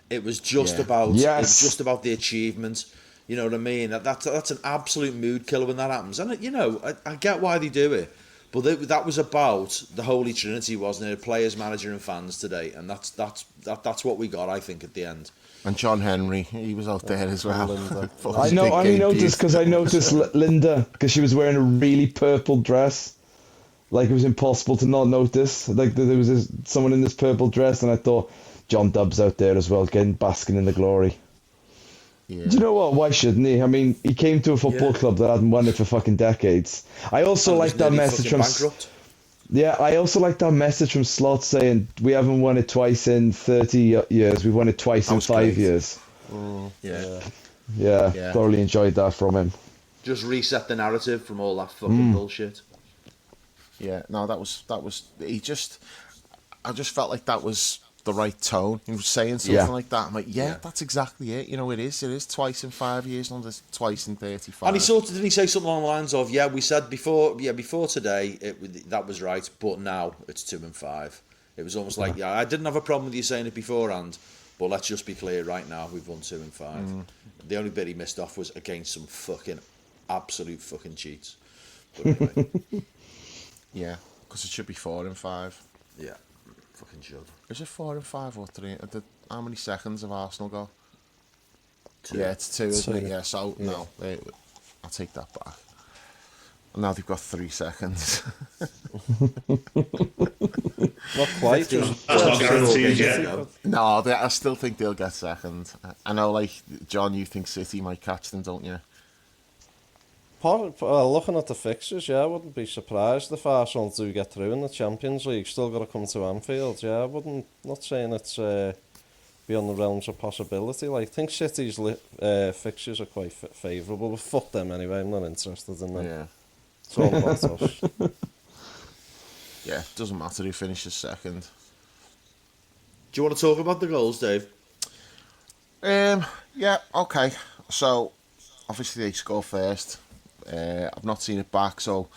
It was just about it was just about the achievement. You know what I mean? That's an absolute mood killer when that happens. And you know, I get why they do it, but that was about the Holy Trinity, wasn't it? Players, manager, and fans today, and that's what we got. I think at the end. And John Henry, he was out there as well. I noticed because I noticed Linda, because she was wearing a really purple dress. Like, it was impossible to not notice. Like, there was someone in this purple dress, and I thought, John Dubb's out there as well, basking in the glory. Yeah. Do you know what? Why shouldn't he? I mean, he came to a football club that hadn't won it for fucking decades. I also like that message from... Bankrupt. Yeah, I also like that message from Slot saying, we haven't won it twice in 30 years, we've won it twice in 5 years. Yeah, thoroughly enjoyed that from him. Just reset the narrative from all that fucking bullshit. Yeah, no, that was I just felt like that was the right tone. He was saying something like that. I'm like, that's exactly it. You know, it is twice in 5 years, not just twice in 35. And didn't he say something along the lines of, we said before today that was right, but now it's 2 and 5. It was almost like, I didn't have a problem with you saying it beforehand, but let's just be clear right now, we've won 2 and 5. The only bit he missed off was against some fucking absolute fucking cheats. But anyway. Yeah, because it should be 4 and 5. Yeah, fucking should. Is it 4 and 5 or 3? How many seconds have Arsenal got? 2. Yeah, it's 2, isn't it? Yeah, so no, I'll take that back. And now they've got 3 seconds. Not quite. That's not guaranteed yet. No, I still think they'll get second. I know, like, John, you think City might catch them, don't you? Looking at the fixtures, I wouldn't be surprised if Arsenal do get through in the Champions League. Still got to come to Anfield, not saying it's beyond the realms of possibility. Like, I think City's fixtures are quite favourable. We'll fuck them anyway, I'm not interested in them. Yeah. It's all about us. Yeah, it doesn't matter who finishes second. Do you want to talk about the goals, Dave? Yeah, okay. So, obviously they score first. I've not seen it back, so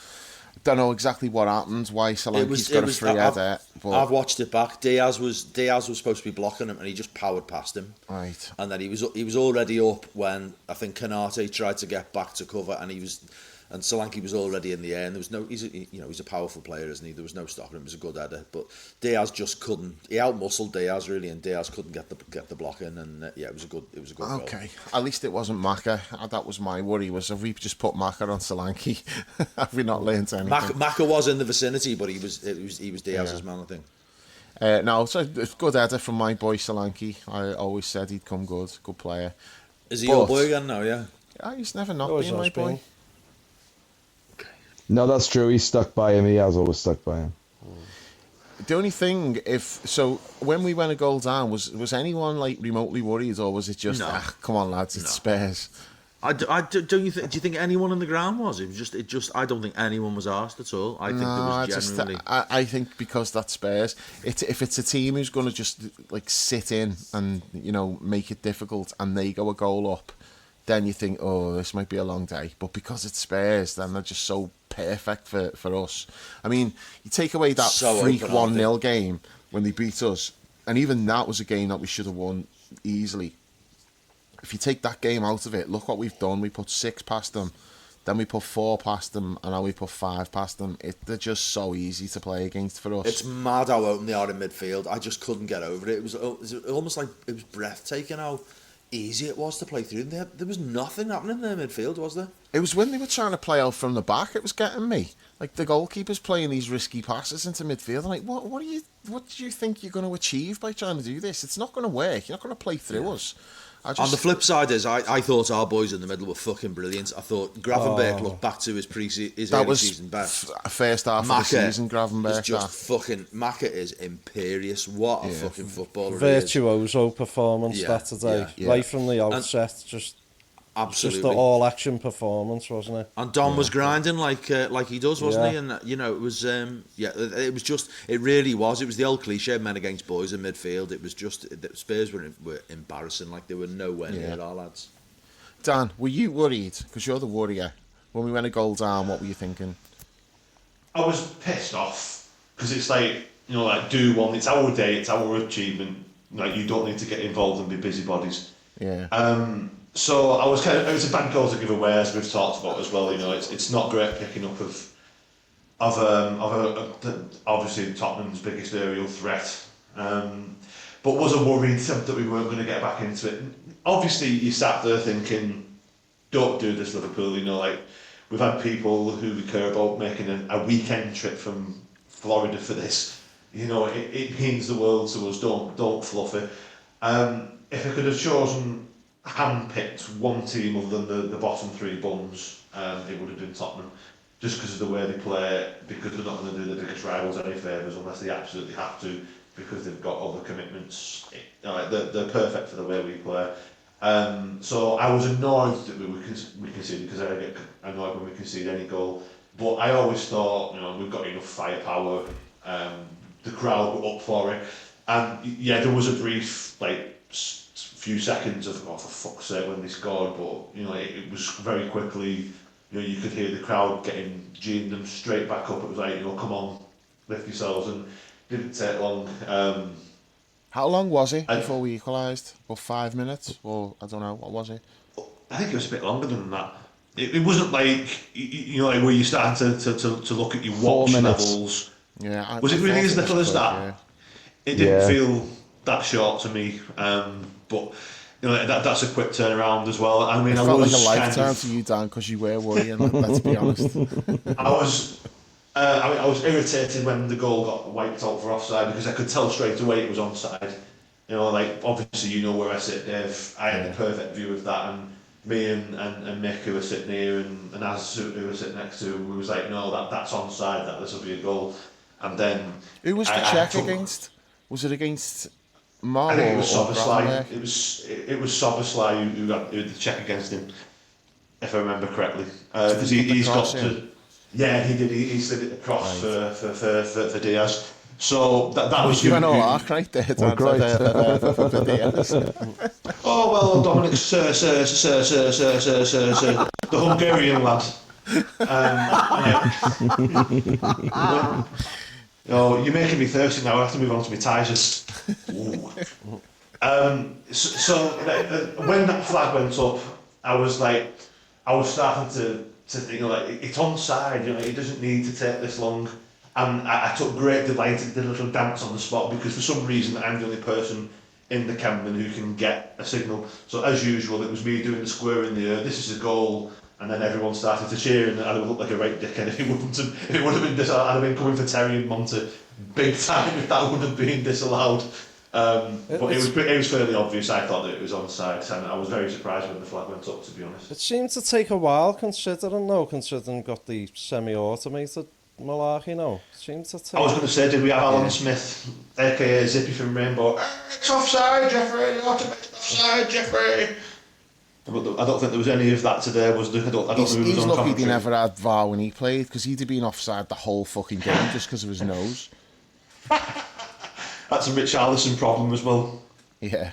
I don't know exactly what happened, why Solanke's got a free header. I've watched it back. Diaz was supposed to be blocking him, and he just powered past him. Right. And then he was already up when I think Kanate tried to get back to cover, and Solanke was already in the air. And there was no, he's a powerful player, isn't he? There was no stopping him. It was a good header, but Diaz just couldn't. He outmuscled Diaz really, and Diaz couldn't get the block in. And it was a good goal. Okay, at least it wasn't Maka. That was my worry. Was have we just put Maka on Solanke? Have we not learned anything? Maka was in the vicinity, but he was Diaz's man, I think. No, it's a good header from my boy Solanke. I always said he'd come good player. Is he your boy again now? Yeah. He's never not been my boy. No, that's true. He's stuck by him. He has always stuck by him. The only thing, when we went a goal down, was anyone like remotely worried, or was it just, come on lads, it's Spurs? Do you think anyone on the ground was? It just. I don't think anyone was asked at all. I think there was generally. I think because that's Spurs. If it's a team who's going to just like sit in and make it difficult, and they go a goal up, then you think, oh, this might be a long day. But because it's Spurs, then they're just so perfect for us. I mean, you take away that freak 1-0 game when they beat us, and even that was a game that we should have won easily. If you take that game out of it, look what we've done. We put 6 past them, then we put 4 past them, and now we put 5 past them. They're just so easy to play against for us. It's mad how open they are in midfield. I just couldn't get over it. It was almost like it was breathtaking how easy it was to play through. There was nothing happening in their midfield, was there? It was when they were trying to play out from the back, it was getting me. Like the goalkeeper's playing these risky passes into midfield. I'm like, what do you think you're going to achieve by trying to do this? It's not going to work. You're not going to play through us. On the flip side is, I thought our boys in the middle were fucking brilliant. I thought Gravenberch looked back to his early season best. First half of the season, Gravenberch. Maka is imperious. What a fucking footballer Virtuoso performance that today. Right from the outset, just Absolutely. Just the all-action performance, wasn't it? And Dom was grinding like he does, wasn't he? And you know, it was it was just, it really was. It was the old cliche, men against boys in midfield. It was just Spurs were embarrassing. Like they were nowhere near our lads. Dan, were you worried? Because you're the worrier. When we went a goal down, what were you thinking? I was pissed off because it's like, you know, like do one. It's our day. It's our achievement. Like you don't need to get involved and be busybodies. Yeah. So I was it was a bad goal to give away, as we've talked about as well. You know, it's not great picking up of obviously Tottenham's biggest aerial threat. But was a worried that we weren't going to get back into it. Obviously, you sat there thinking, don't do this, Liverpool. You know, like we've had people who we care about making a weekend trip from Florida for this. You know, it means the world to us. Don't fluff it. If I could have chosen, hand-picked one team other than the bottom three bums, it would have been Tottenham. Just because of the way they play, because they're not going to do the biggest rivals any favours unless they absolutely have to, because they've got other commitments. They're perfect for the way we play. So I was annoyed that we conceded, because I get annoyed when we concede any goal. But I always thought, you know, we've got enough firepower. The crowd were up for it, and yeah, there was a brief few seconds of, oh, for fuck's sake, when they scored. But you know, it was very quickly. You know, you could hear the crowd geeing them straight back up. It was like, you know, come on, lift yourselves, and it didn't take long. How long was it before we equalised? About 5 minutes, or I don't know, what was it? I think it was a bit longer than that. It wasn't like, you know, like where you started to look at your watch levels. Yeah. Was it really as little as that? Yeah. It didn't feel that short to me. But you know, that's a quick turnaround as well. I mean, it felt like a lifetime to you, Dan, because you were worrying. Let's be honest. I was irritated when the goal got wiped out for offside, because I could tell straight away it was onside. You know, like obviously you know where I sit, Dave. I had the perfect view of that, and me and Mick, who were sitting here, and Az, who were sitting next to him, we was like, no, that's onside. This will be a goal. And then who was the check against? Was it against Mar? I think it was Sobersley. It was Sobersley who had the check against him, if I remember correctly. Because he's got to. Yeah, he did. He slid it across for Diaz. So that was. You went all arc right there. For Diaz. Oh well, Dominic, sir, the Hungarian lad. Oh, you're making me thirsty now. I have to move on to my Tigers. So when that flag went up, I was starting to think, you know, like, it's onside. You know, it doesn't need to take this long. And I took great delight in the little dance on the spot, because for some reason I'm the only person in the Camden who can get a signal. So as usual, it was me doing the square in the air. This is a goal. And then everyone started to cheer, and I would look like a right dickhead if it would have been disallowed. I'd have been coming for Terry and Monty big time if that would have been disallowed. But it was fairly obvious. I thought that it was onside, and I was very surprised when the flag went up, to be honest. It seemed to take a while, considering got the semi-automated malarkey now. Seemed to take... I was going to say, did we have Alan Smith, aka Zippy from Rainbow? It's offside, Jeffrey. Automated offside, Jeffrey. I don't think there was any of that today, was there? I don't he's think it was on lucky commentary. they never had VAR when he played, because he'd have been offside the whole fucking game just because of his nose. That's a Rich Allison problem as well. Yeah.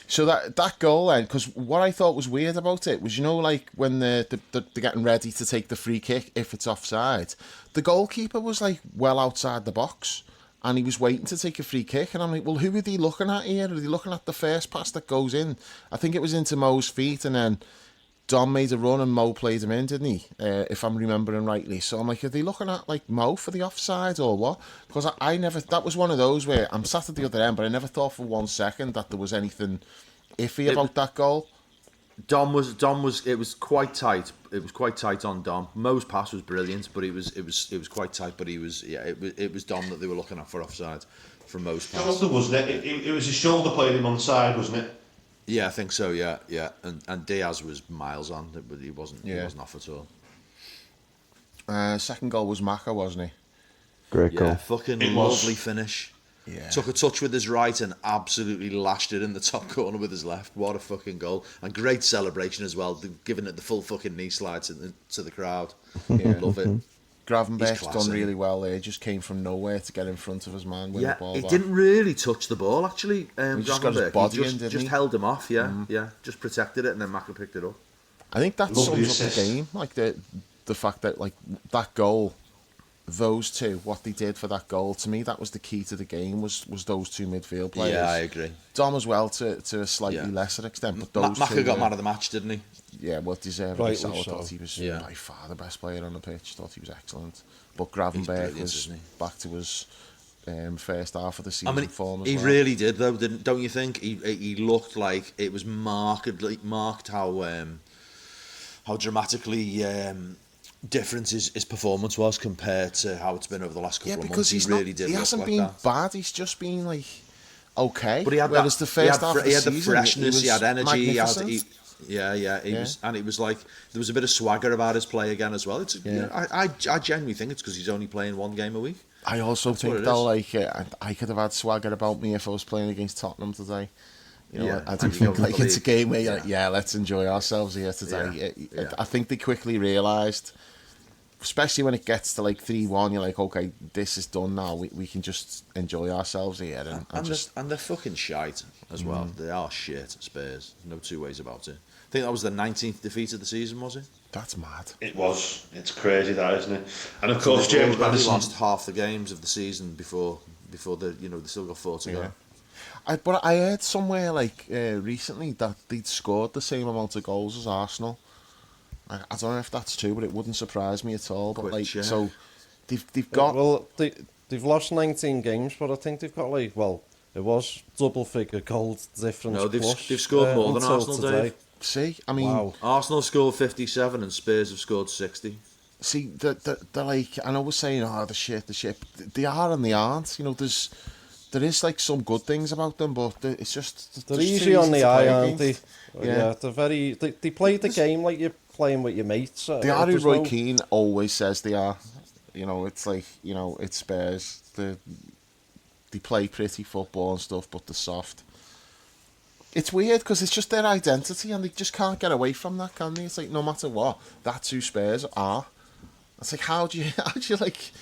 So that goal then, because what I thought was weird about it was, you know, like when they're getting ready to take the free kick if it's offside, the goalkeeper was like well outside the box, and he was waiting to take a free kick, and I'm like, well, who are they looking at here? Are they looking at the first pass that goes in? I think it was into Mo's feet, and then Dom made a run and Mo played him in, didn't he? If I'm remembering rightly. So I'm like, are they looking at like Mo for the offside or what? Because I never, that was one of those where I'm sat at the other end, but I never thought for 1 second that there was anything iffy about that goal. Dom was it was quite tight. It was quite tight on Dom. Mo's pass was brilliant, but it was quite tight. But it was Dom that they were looking at for offside from Mo's pass. Shoulder, wasn't it? It was his shoulder playing him onside, wasn't it? Yeah, I think so. Yeah. And Diaz was miles on, but he wasn't off at all. Second goal was Maka, wasn't he? Great goal. Yeah, fucking lovely finish. Took a touch with his right and absolutely lashed it in the top corner with his left. What a fucking goal. And great celebration as well, giving it the full fucking knee slide to the crowd. Love it. Gravenberch's done really well there. He just came from nowhere to get in front of his man, win the ball he back. didn't really touch the ball, actually. He just got his body in, didn't just he? held him off, just protected it, and then Maka picked it up. I think that Lovely sums up assist. the game. Like the fact that like that goal, those two, what they did for that goal, to me that was the key to the game. Was those two midfield players. Yeah, I agree. Dom as well to a slightly lesser extent, but those Maka two got were- man of the match, didn't he? Yeah, well deserved. Rightly So. I so. thought he was by far the best player on the pitch. Thought he was excellent. But Gravenberch brilliant, was isn't he? back to his first half of the season I mean, form as he well. really did, though, don't you think? He looked like it was marked how dramatically different his performance was compared to how it's been over the last couple of months. He really did. He look hasn't like been that. bad. He's just been like okay. But he had whereas that, the first half of the he had the season, freshness, he had energy, magnificent. It was like there was a bit of swagger about his play again as well. It's I genuinely think it's because he's only playing one game a week. I also That's what think it though, is. like I could have had swagger about me if I was playing against Tottenham today. You know, Yeah, I do and you think don't like it's a believe- game where you're like, let's enjoy ourselves here today. Yeah. I think they quickly realised, especially when it gets to like 3-1, you're like, okay, this is done now. We can just enjoy ourselves here And they're fucking shite as well. They are shit, Spurs. No two ways about it. I think that was the 19th defeat of the season, was it? that's mad. It was. It's crazy, that, isn't it? And of course, James They Maddison. lost half the games of the season before they still got 4 to go. But I heard somewhere like recently that they'd scored the same amount of goals as Arsenal. I don't know if that's true, but it wouldn't surprise me at all. But Quick like, check. so they've got Well, they've lost 19 games, but I think they've got it was double figure goal difference. No, they've plus, scored more than until Arsenal, today. Dave. see. I mean, Wow. Arsenal scored 57 and Spurs have scored 60. see, they're like, and I was saying, the shit. They are and they aren't. You know, there is like some good things about them, but it's just They're just easy too on the to eye, play aren't they? against. Yeah, they're very. They play the game like you're playing with your mates. They are who There's Roy no- Keane always says they are. You know, it's like, you know, it's Spurs. They play pretty football and stuff, but they're soft. It's weird because it's just their identity and they just can't get away from that, can they? It's like no matter what, that's who Spurs are. It's like how do you like?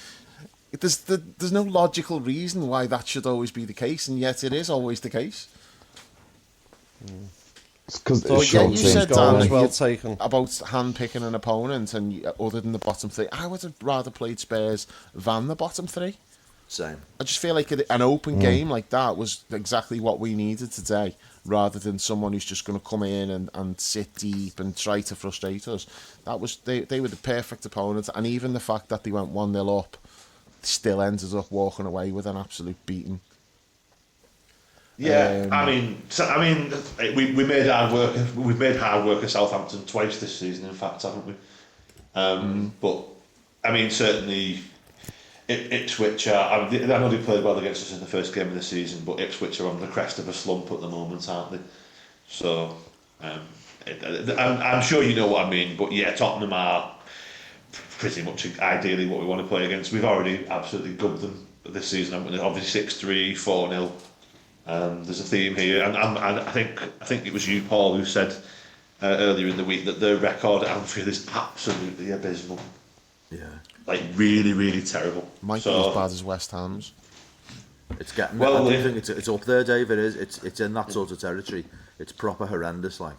There's no logical reason why that should always be the case, and yet it is always the case. It's because So, it's yeah, short you things, said, goal Dan, as you- well taken. About hand picking an opponent, and other than the bottom three, I would have rather played Spurs than the bottom three. Same. I just feel like an open game like that was exactly what we needed today, rather than someone who's just going to come in and sit deep and try to frustrate us. That was they were the perfect opponent, and even the fact that they went 1-0 up, still ended up walking away with an absolute beating. Yeah, I mean, we made hard work. We've made hard work at Southampton twice this season, in fact, haven't we? But I mean, certainly, Ipswich are. I know they played well against us in the first game of the season, but Ipswich are on the crest of a slump at the moment, aren't they? So, I'm sure you know what I mean. But yeah, Tottenham are pretty much ideally what we want to play against. We've already absolutely gubbed them this season, haven't we? Obviously 6-3, 4-0. There's a theme here, and I think it was you, Paul, who said earlier in the week that the record at Anfield is absolutely abysmal. Yeah. Like really, really terrible. Might be as bad as West Ham's. It's getting. Well, I do think it's up there, Dave. It is. It's in that sort of territory. It's proper horrendous. Like.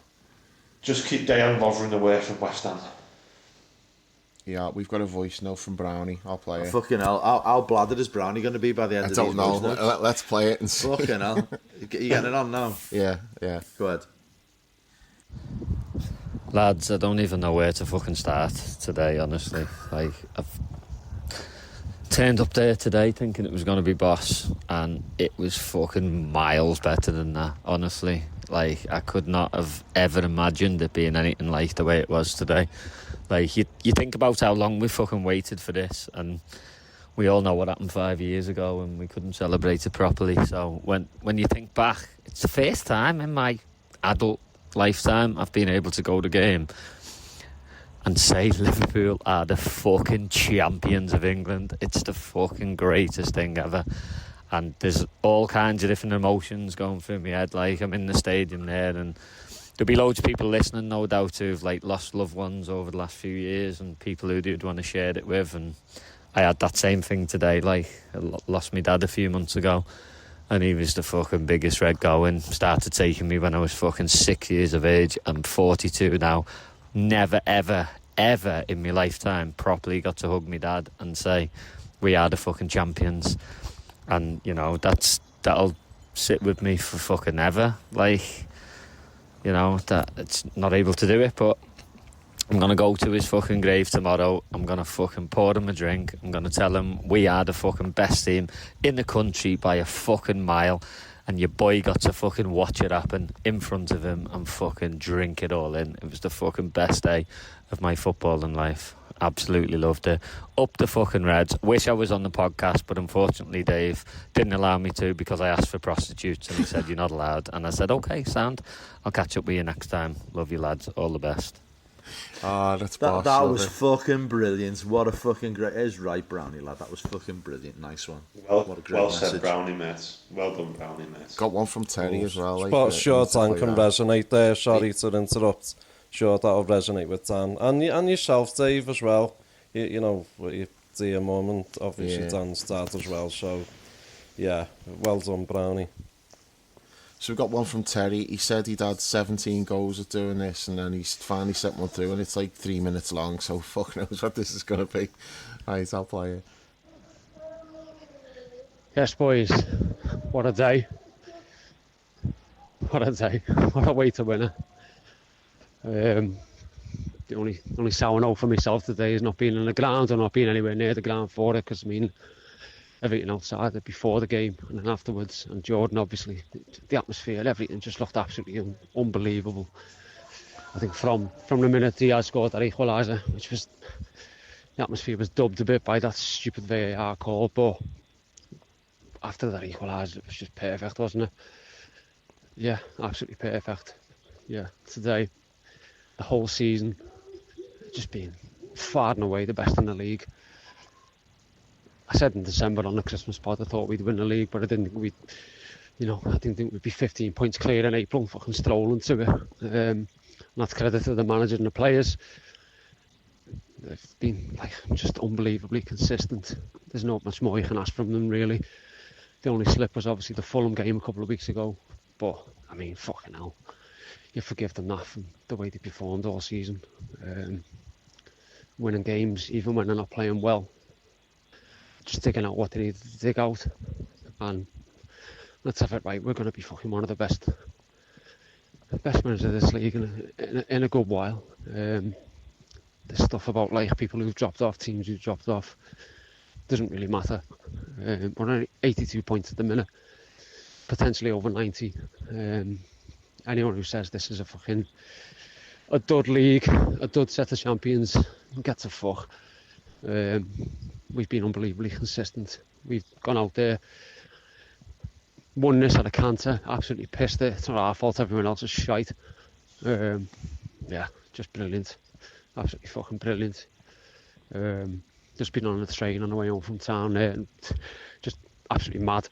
Just keep Dejan Lovren away from West Ham. Yeah, we've got a voice note from Brownie. I'll play it. Fucking hell! How bladdered is Brownie going to be by the end I of don't these know. voice notes? Let's play it and see. Fucking hell! You getting it on now? Yeah. Go ahead. Lads, I don't even know where to fucking start today, honestly. Like, I've turned up there today thinking it was going to be boss, and it was fucking miles better than that, honestly. Like, I could not have ever imagined it being anything like the way it was today. Like, you think about how long we fucking waited for this, and we all know what happened 5 years ago, and we couldn't celebrate it properly. So when you think back, it's the first time in my adult lifetime I've been able to go to the game and say Liverpool are the fucking champions of England. It's the fucking greatest thing ever. And there's all kinds of different emotions going through my head. Like, I'm in the stadium there, and there'll be loads of people listening, no doubt, who've like lost loved ones over the last few years, and people who would want to share it with. And I had that same thing today. Like, I lost my dad a few months ago, and he was the fucking biggest red going. Started taking me when I was fucking 6 years of age. I'm 42 now. Never, ever, ever in my lifetime properly got to hug my dad and say, we are the fucking champions. And, you know, that'll sit with me for fucking ever. Like, you know, that it's not able to do it, but I'm going to go to his fucking grave tomorrow. I'm going to fucking pour him a drink. I'm going to tell him we are the fucking best team in the country by a fucking mile. And your boy got to fucking watch it happen in front of him and fucking drink it all in. It was the fucking best day of my footballing life. Absolutely loved it. Up the fucking Reds. Wish I was on the podcast, but unfortunately Dave didn't allow me to because I asked for prostitutes and he said you're not allowed. And I said, okay, sound. I'll catch up with you next time. Love you, lads. All the best. Oh, that's That was fucking brilliant. What a fucking great... It is right, Brownie, lad. That was fucking brilliant. Nice one. What a great message. Said, Brownie, mate. Well done, Brownie, mate. Got one from Terry as well. Like, sure, Dan can resonate there. Sorry to interrupt. Sure, that'll resonate with Dan. And yourself, Dave, as well. You know, your dear mum and obviously Dan's dad as well. So, yeah, well done, Brownie. So we've got one from Terry. He said he'd had 17 goals at doing this, and then he's finally sent one through, and it's like 3 minutes long, so fuck knows what this is going to be. Right, I'll play it. Yes, boys. What a day. What a day. What a way to win it. The only sour note for myself today is not being in the ground or not being anywhere near the ground for it, because I mean, everything outside it before the game and then afterwards, and Jordan, obviously, the atmosphere, everything just looked absolutely unbelievable. I think from the minute Diaz scored that equaliser, which was, the atmosphere was dubbed a bit by that stupid VAR call, but after that equaliser, it was just perfect, wasn't it? Yeah, absolutely perfect. Yeah, today, the whole season, just being far and away the best in the league. I said in December on the Christmas pod I thought we'd win the league, but I didn't think I didn't think we'd be 15 points clear in April, fucking strolling to it. And that's credit to the manager and the players. They've been like just unbelievably consistent. There's not much more you can ask from them, really. The only slip was obviously the Fulham game a couple of weeks ago, but I mean, fucking hell, you forgive them that from the way they performed all season. Winning games, even when they're not playing well. Just digging out what they need to dig out, and let's have it right. We're going to be fucking one of the best winners of this league in a good while. There's stuff about like people who've dropped off, teams who've dropped off, doesn't really matter. We're only 82 points at the minute, potentially over 90. Anyone who says this is a dud league, a dud set of champions, gets a fuck. We've been unbelievably consistent. We've gone out there, won this at a canter, absolutely pissed it. It's not our fault, everyone else is shite. Yeah, just brilliant. Absolutely fucking brilliant. Just been on the train on the way home from town there, and just absolutely mad.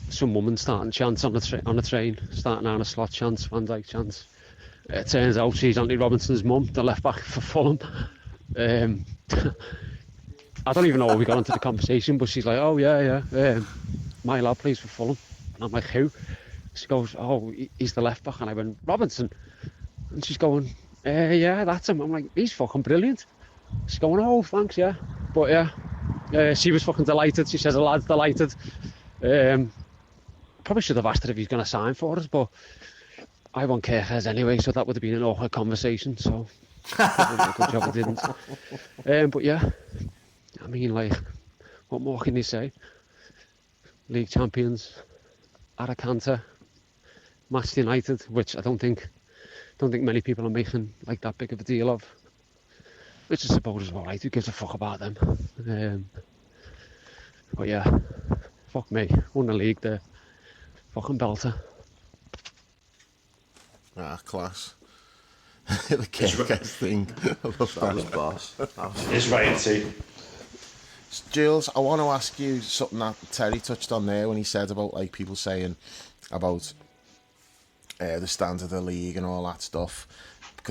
Some woman starting chants on the train, starting Arne Slot chants, Van Dijk chants. It turns out she's Andy Robinson's mum, the left back for Fulham. I don't even know how we got into the conversation, but she's like, oh yeah, my lad plays for Fulham. And I'm like, who? She goes, oh, he's the left back. And I went, Robinson? And she's going, yeah, that's him. I'm like, he's fucking brilliant. She's going, oh, thanks, yeah. But yeah, she was fucking delighted. She says the lad's delighted. Probably should have asked her if he's going to sign for us, but I won't care anyway, so that would have been an awkward conversation, so a good job I didn't. But yeah, I mean, like, what more can you say? League champions, at a canter, Manchester United, which I don't think many people are making like that big of a deal of. Which I suppose is alright, who gives a fuck about them? But yeah, fuck me, won the league there. Fucking belter. Ah, class. The KKS thing. I love That was boss. It's right, too. Jules, I want to ask you something that Terry touched on there when he said about like people saying about the standard of the league and all that stuff.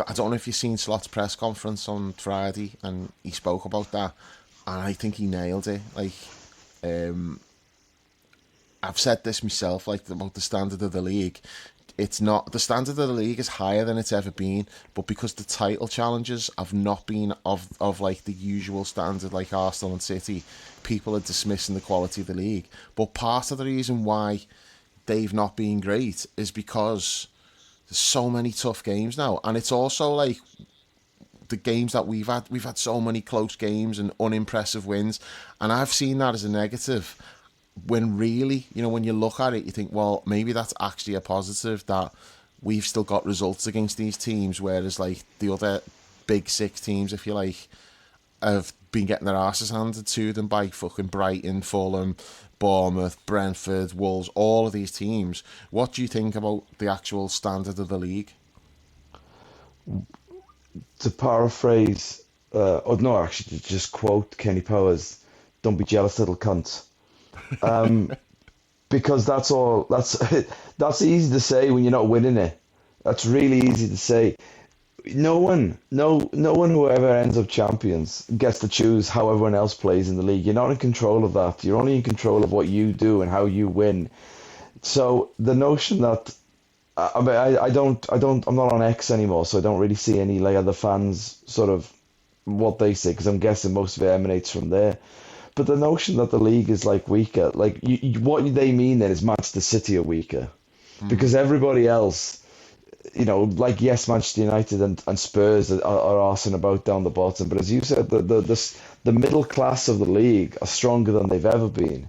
I don't know if you've seen Slot's press conference on Friday, and he spoke about that, and I think he nailed it. Like, I've said this myself, like about the standard of the league. It's not, the standard of the league is higher than it's ever been, but because the title challenges have not been of like the usual standard, like Arsenal and City, people are dismissing the quality of the league. But part of the reason why they've not been great is because there's so many tough games now, and it's also like the games that we've had so many close games and unimpressive wins, and I've seen that as a negative. When really, you know, when you look at it, you think, well, maybe that's actually a positive, that we've still got results against these teams, whereas like the other big six teams, if you like, have been getting their asses handed to them by fucking Brighton, Fulham, Bournemouth, Brentford, Wolves, all of these teams. What do you think about the actual standard of the league? To paraphrase, to just quote Kenny Powers, "Don't be jealous, little cunt." Because that's easy to say when you're not winning it. That's really easy to say. No one who ever ends up champions gets to choose how everyone else plays in the league. You're not in control of that. You're only in control of what you do and how you win. So the notion that I'm not on X anymore, so I don't really see any like other fans sort of what they say, because I'm guessing most of it emanates from there. But the notion that the league is like weaker, like what they mean then is Manchester City are weaker, because everybody else, you know, like yes, Manchester United and Spurs are arsing about down the bottom, but as you said, the middle class of the league are stronger than they've ever been,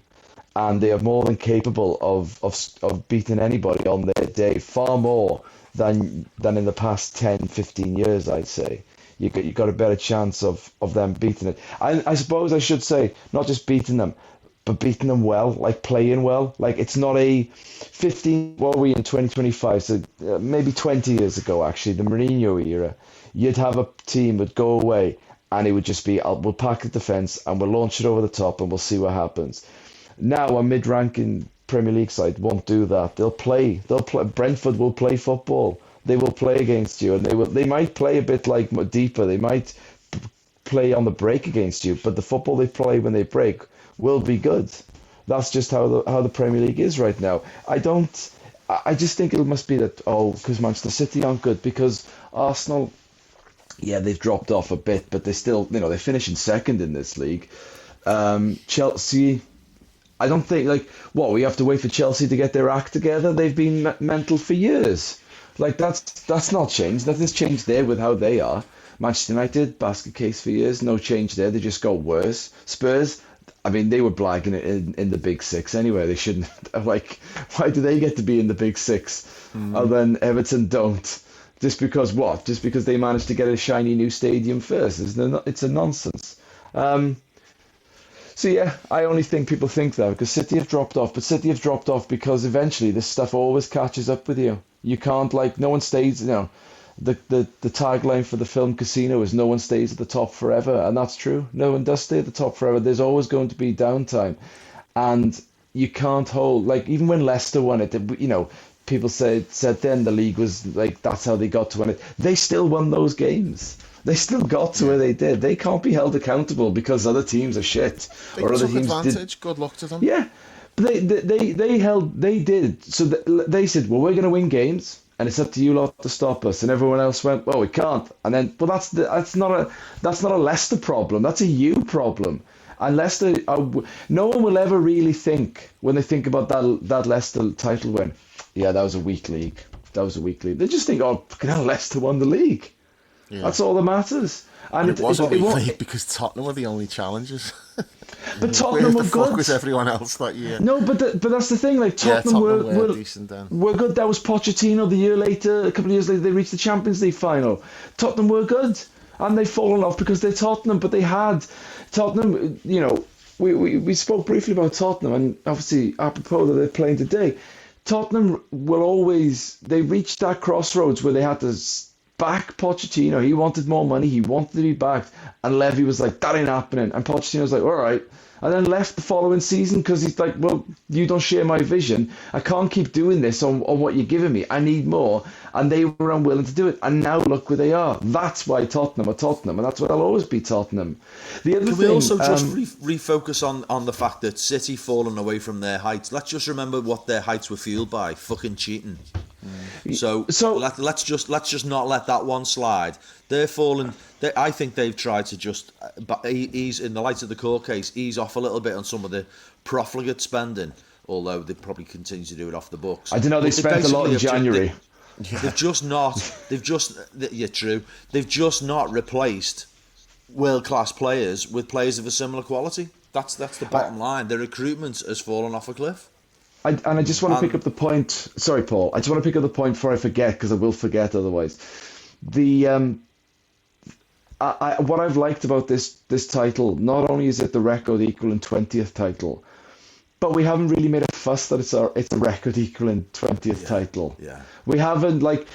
and they are more than capable of beating anybody on their day, far more than in the past 10, 15 years, I'd say. You got a better chance of them beating it. I suppose I should say not just beating them, but beating them well, like playing well. Like it's not a 15. What are we in 2025? So maybe 20 years ago, actually, the Mourinho era. You'd have a team would go away and it would just be, we'll pack the defence and we'll launch it over the top and we'll see what happens. Now a mid-ranking Premier League side won't do that. They'll play. Brentford will play football. They will play against you, and they might play a bit like deeper. They might play on the break against you, but the football they play when they break will be good. That's just how the Premier League is right now. I just think it must be that because Manchester City aren't good, because Arsenal, yeah, they've dropped off a bit, but they still, you know, they're finishing second in this league. Chelsea, I don't think we have to wait for Chelsea to get their act together. They've been mental for years. Like that's not changed. Nothing's changed there with how they are. Manchester United, basket case for years, no change there. They just got worse. Spurs, I mean, they were blagging it in the big six anyway. They shouldn't. Like, why do they get to be in the big six? And then Everton don't. Just because what? Just because they managed to get a shiny new stadium first? It's a nonsense. So yeah, I only think people think that because City have dropped off, but City have dropped off because eventually this stuff always catches up with you. You can't, like, no one stays, you know, the tagline for the film Casino is no one stays at the top forever, and that's true. No one does stay at the top forever. There's always going to be downtime, and you can't hold, like, even when Leicester won it, you know, people said then the league was like, that's how they got to win it. They still won those games. They still got to where they did. They can't be held accountable because other teams are shit. They or took other teams advantage. Good luck to them. Yeah. They did. So they said, well, we're going to win games, and it's up to you lot to stop us. And everyone else went, well, we can't. And then, well, that's not a Leicester problem. That's a you problem. And Leicester, no one will ever really think when they think about that Leicester title win. Yeah, that was a weak league. They just think, oh, Leicester won the league. Yeah. That's all that matters. And it was a weak league because Tottenham were the only challengers. But Tottenham were good. Where the fuck was everyone else that year? No, but that's the thing. Like Tottenham were decent then. Were good. That was Pochettino. The year later, a couple of years later, they reached the Champions League final. Tottenham were good, and they've fallen off because they're Tottenham. But they had Tottenham. You know, we spoke briefly about Tottenham, and obviously apropos that they're playing today, Tottenham will always. They reached that crossroads where they had to back Pochettino. He wanted more money. He wanted to be backed. And Levy was like, that ain't happening. And Pochettino was like, all right. And then left the following season because he's like, well, you don't share my vision. I can't keep doing this on what you're giving me. I need more. And they were unwilling to do it. And now look where they are. That's why Tottenham are Tottenham. And that's why they'll always be Tottenham. The other Can thing, we also just refocus on the fact that City fallen away from their heights? Let's just remember what their heights were fueled by: fucking cheating. So let's just not let that one slide. They're falling. I think they've tried to just ease, in the light of the court case, ease off a little bit on some of the profligate spending. Although they probably continue to do it off the books. I don't know. They spent a lot in January. They've just not. True. They've just not replaced world-class players with players of a similar quality. That's the bottom line. Their recruitment has fallen off a cliff. I just want to pick up the point. Sorry, Paul. I just want to pick up the point before I forget, because I will forget otherwise. What I've liked about this title, not only is it the record equaling 20th title, but we haven't really made a fuss that it's a record equaling 20th title. Yeah. We haven't, like,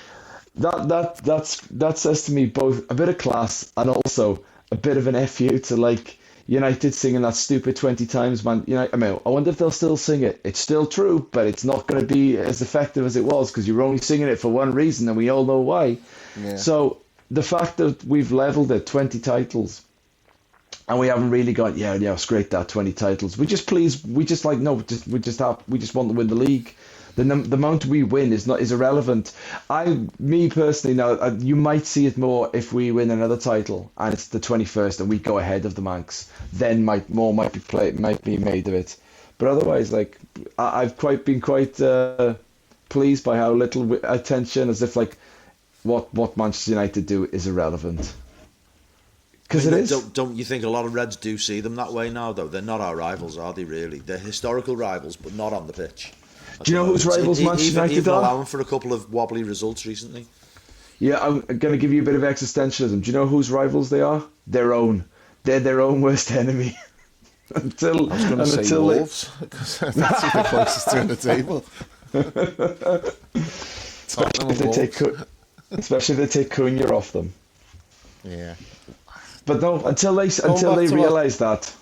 that says to me both a bit of class and also a bit of an FU to, like, United singing that stupid 20 times, man. I wonder if they'll still sing it. It's still true, but it's not going to be as effective as it was because you're only singing it for one reason, and we all know why. Yeah. So the fact that we've leveled it 20 titles, and we haven't really gone, it's great that 20 titles. We just want to win the league. The amount we win is irrelevant. Me personally, now you might see it more if we win another title and it's the 21st and we go ahead of the Manx. Then might be made of it. But otherwise, like, I've been quite pleased by how little attention, as if like what Manchester United do is irrelevant. Because it is. Don't you think a lot of Reds do see them that way now? Though they're not our rivals, are they? Really, they're historical rivals, but not on the pitch. Do you know whose rivals Manchester United even are? allowing for a couple of wobbly results recently. Yeah, I'm going to give you a bit of existentialism. Do you know whose rivals they are? Their own. They're their own worst enemy. I was going to say Wolves, because that's who the closest to the table. Especially if they take Cunha off them. Yeah. But no, until they realise that.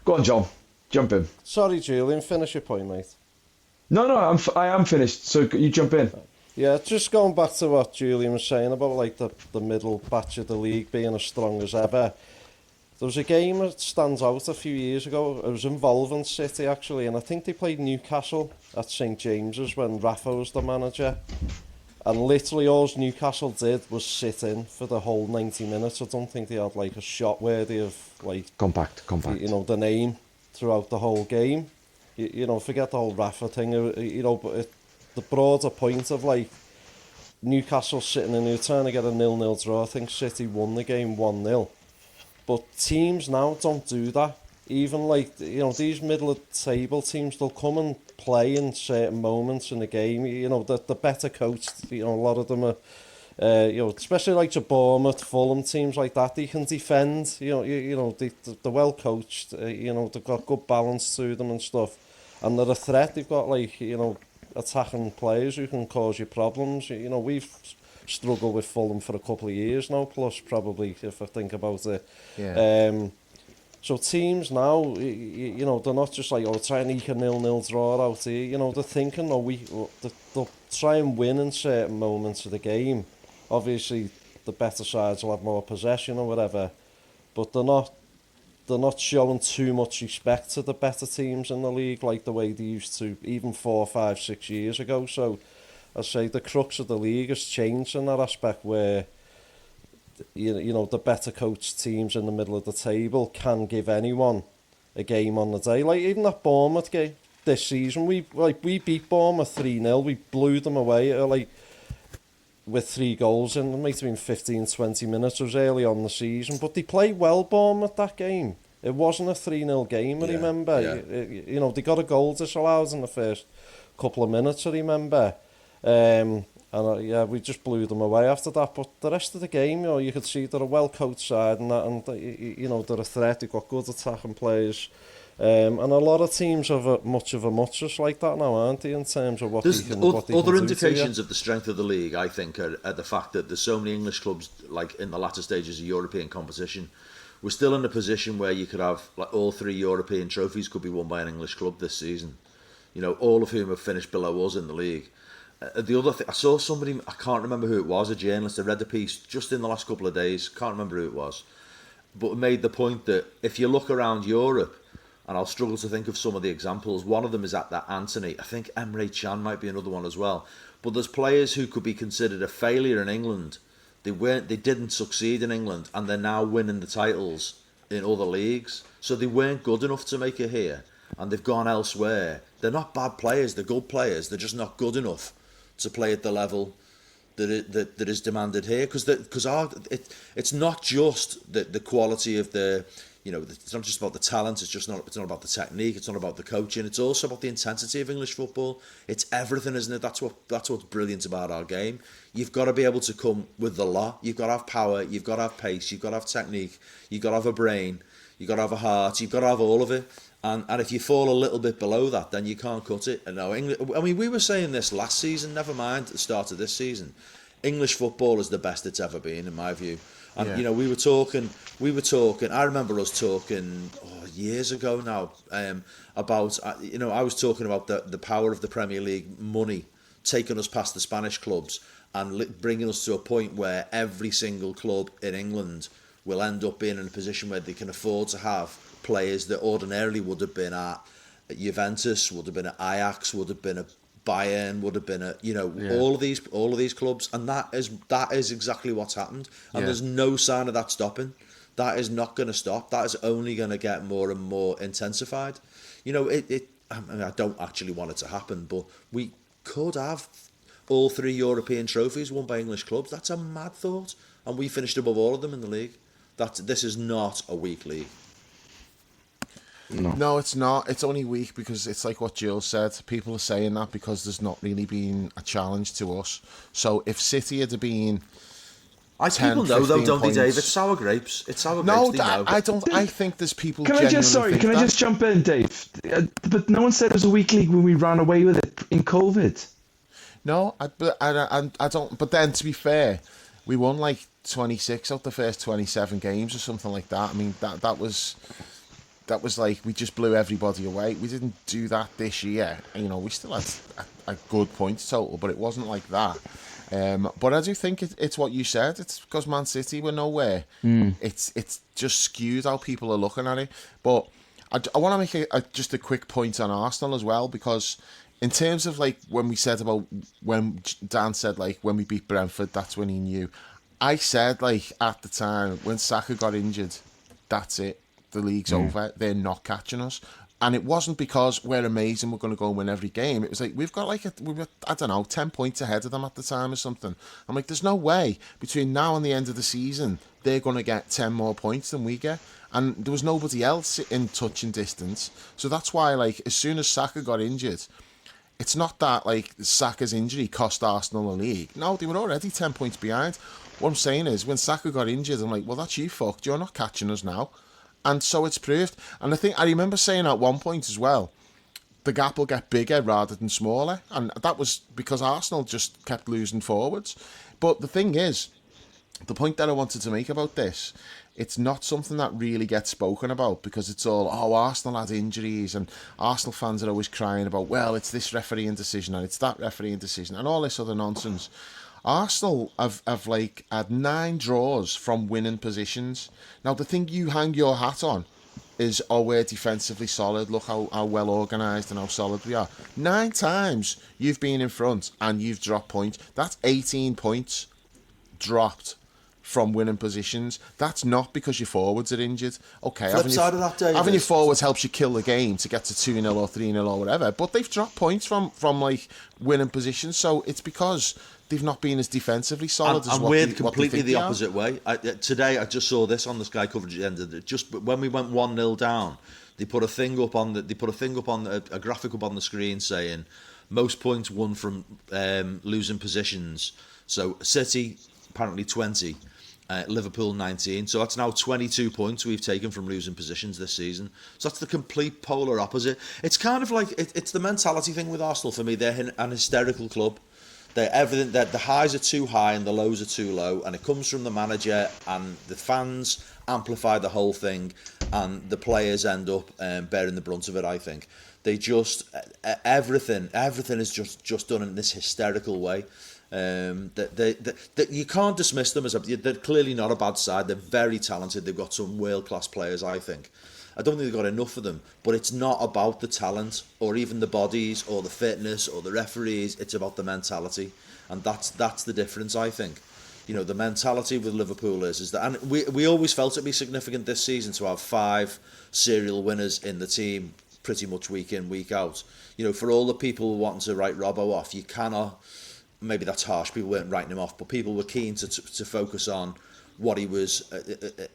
Go on, John. Jump in. Sorry, Julian. Finish your point, mate. No, I am finished. So you jump in. Yeah, just going back to what Julian was saying about like the middle batch of the league being as strong as ever. There was a game that stands out a few years ago. It was involving City actually, and I think they played Newcastle at St James's when Rafa was the manager. And literally all Newcastle did was sit in for the whole 90 minutes. I don't think they had like a shot worthy of like compact. The name throughout the whole game. Forget the whole Rafa thing. But the broader point of like Newcastle sitting in there trying to get a 0-0 draw. I think City won the game 1-0. But teams now don't do that. Even like these middle of the table teams, they'll come and play in certain moments in the game. The better coached. A lot of them are. Especially like the Bournemouth, Fulham teams like that, they can defend. They're well coached. They've got good balance to them and stuff, and they're a threat. They've got attacking players who can cause you problems. We've struggled with Fulham for a couple of years now, plus probably if I think about it. Yeah. So teams now, they're not just like, try and eke a 0-0 draw out here. They're thinking, they'll try and win in certain moments of the game. Obviously, the better sides will have more possession or whatever, but they're not showing too much respect to the better teams in the league like the way they used to, even 4, 5, 6 years ago. So, I say the crux of the league has changed in that aspect where the better coached teams in the middle of the table can give anyone a game on the day. Like even that Bournemouth game this season, we beat Bournemouth 3-0. We blew them away with 3 goals in. It might have been 15, 20 minutes. It was early on the season, but they played well, Bournemouth, that game. It wasn't a 3-0 game, I remember. Yeah. They got a goal disallowed in the first couple of minutes, I remember. We just blew them away after that. But the rest of the game, you could see they're a well-coached side and they're a threat. They've got good attacking players. And a lot of teams have much of a muchness like that now, aren't they, in terms of what they can do to you? Other indications of the strength of the league, I think, are the fact that there's so many English clubs, like in the latter stages of European competition. We're still in a position where you could have like all 3 European trophies could be won by an English club this season. You know, all of whom have finished below us in the league. The other thing, I saw somebody, I can't remember who it was, a journalist, I read the piece just in the last couple of days, can't remember who it was, but made the point that if you look around Europe, and I'll struggle to think of some of the examples, one of them is at that Anthony, I think Emre Can might be another one as well, but there's players who could be considered a failure in England. They didn't succeed in England, and they're now winning the titles in other leagues, so they weren't good enough to make it here, and they've gone elsewhere. They're not bad players, they're good players, they're just not good enough to play at the level that is demanded here, because it's not just the quality of the, you know, it's not just about the talent, it's not about the technique, it's not about the coaching, it's also about the intensity of English football. It's everything, isn't it? That's what's brilliant about our game. You've got to be able to come with the lot. You've got to have power, you've got to have pace, you've got to have technique, you've got to have a brain, you've got to have a heart, you've got to have all of it. And if you fall a little bit below that, then you can't cut it. And now, I mean, we were saying this last season, never mind the start of this season. English football is the best it's ever been, in my view. And, you know, we were talking, I remember us talking years ago now, about, you know, I was talking about the power of the Premier League money taking us past the Spanish clubs and bringing us to a point where every single club in England will end up being in a position where they can afford to have players that ordinarily would have been at Juventus, would have been at Ajax, would have been at Bayern, would have been at, you know, all of these clubs, and that is exactly what's happened, and there's no sign of that stopping. That is not going to stop. That is only going to get more and more intensified. You know, I mean, I don't actually want it to happen, but we could have all 3 European trophies won by English clubs. That's a mad thought, and we finished above all of them in the league. This is not a weak league. No, it's not. It's only weak because it's like what Jill said. People are saying that because there's not really been a challenge to us. So if City had been, people know though, don't they, Dave? It's sour grapes. It's sour grapes. No, I don't. I think there's people. Can I just jump in, Dave? But no one said it was a weak league when we ran away with it in COVID. No, I don't. But then, to be fair, we won like 26 out the first 27 games or something like that. I mean, that was like we just blew everybody away. We didn't do that this year. You know, we still had a good points total, but it wasn't like that. But I do think it's what you said. It's because Man City were nowhere. It's just skewed how people are looking at it. But I want to make just a quick point on Arsenal as well, because in terms of like when Dan said like when we beat Brentford, that's when he knew. I said like at the time when Saka got injured, that's it. The league's over. They're not catching us. And it wasn't because we're amazing, we're going to go and win every game. It was like, we've got like, we were, I don't know, 10 points ahead of them at the time or something. I'm like, there's no way between now and the end of the season, they're going to get 10 more points than we get. And there was nobody else in touching distance. So that's why, like, as soon as Saka got injured, it's not that, like, Saka's injury cost Arsenal the league. No, they were already 10 points behind. What I'm saying is, when Saka got injured, I'm like, well, that's you fucked. You're not catching us now. And so it's proved. And I remember saying at one point as well, the gap will get bigger rather than smaller. And that was because Arsenal just kept losing forwards. But the thing is, the point that I wanted to make about this, it's not something that really gets spoken about, because it's all, Arsenal had injuries, and Arsenal fans are always crying about, well, it's this refereeing decision and it's that refereeing decision and all this other nonsense. Arsenal have like had 9 draws from winning positions. Now, the thing you hang your hat on is, we're defensively solid. Look how well organised and how solid we are. 9 times you've been in front and you've dropped points. That's 18 points dropped from winning positions. That's not because your forwards are injured. Okay, having your forwards helps you kill the game to get to 2-0 or 3-0 or whatever, but they've dropped points from like winning positions, so it's because they've not been as defensively solid as what we're they completely think the opposite way. Today I just saw this on the Sky coverage at the end of it. Just when we went 1-0 down, they put a thing up on a graphic up on the screen saying most points won from losing positions. So City apparently 20, Liverpool 19. So that's now 22 points we've taken from losing positions this season. So that's the complete polar opposite. It's kind of like it's the mentality thing with Arsenal for me. They're an hysterical club. The highs are too high and the lows are too low, and it comes from the manager, and the fans amplify the whole thing, and the players end up bearing the brunt of it. I think they just everything is just done in this hysterical way. That you can't dismiss them as they're clearly not a bad side. They're very talented. They've got some world class players. I think. I don't think they've got enough of them, but it's not about the talent or even the bodies or the fitness or the referees. It's about the mentality, and that's the difference. I think, the mentality with Liverpool is that, and we always felt it'd be significant this season to have 5 serial winners in the team, pretty much week in, week out. For all the people wanting to write Robbo off, you cannot. Maybe that's harsh. People weren't writing him off, but people were keen to focus on what he was,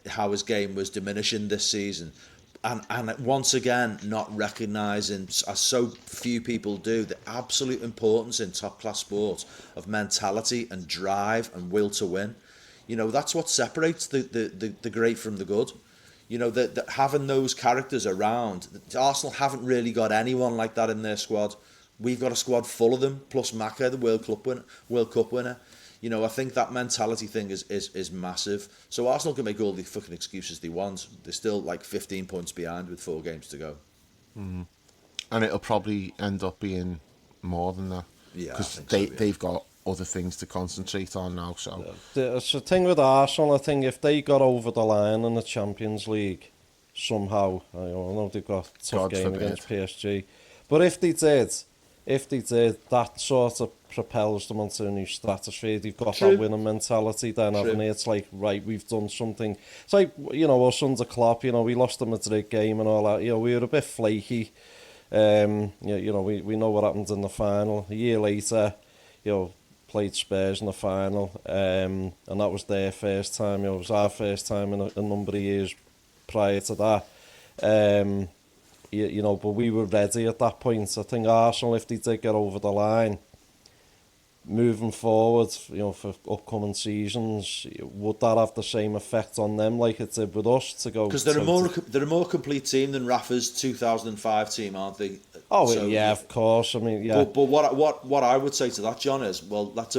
how his game was diminishing this season. And once again, not recognising, as so few people do, the absolute importance in top-class sport of mentality and drive and will to win. That's what separates the great from the good. That having those characters around, Arsenal haven't really got anyone like that in their squad. We've got a squad full of them, plus Maka, the World Cup winner. I think that mentality thing is massive. So Arsenal can make all the fucking excuses they want. They're still like 15 points behind with 4 games to go. Mm. And it'll probably end up being more than that. Yeah, because they've got other things to concentrate on now. So the thing with Arsenal, I think if they got over the line in the Champions League somehow, I know they've got a tough game against PSG, but if they did, that sort of propels them onto a new stratosphere. They've got that winning mentality then, haven't they? It's like, right, we've done something. It's like, us under Klopp, we lost the Madrid game and all that. We were a bit flaky. We know what happened in the final. A year later, played Spurs in the final, and that was their first time. It was our first time in a number of years prior to that. But we were ready at that point. I think Arsenal, if they did get over the line, moving forward, for upcoming seasons, would that have the same effect on them like it did with us to go? Because they're a more complete team than Rafa's 2005 team, aren't they? Oh, so, yeah, of course. I mean, yeah. But what I would say to that, John, is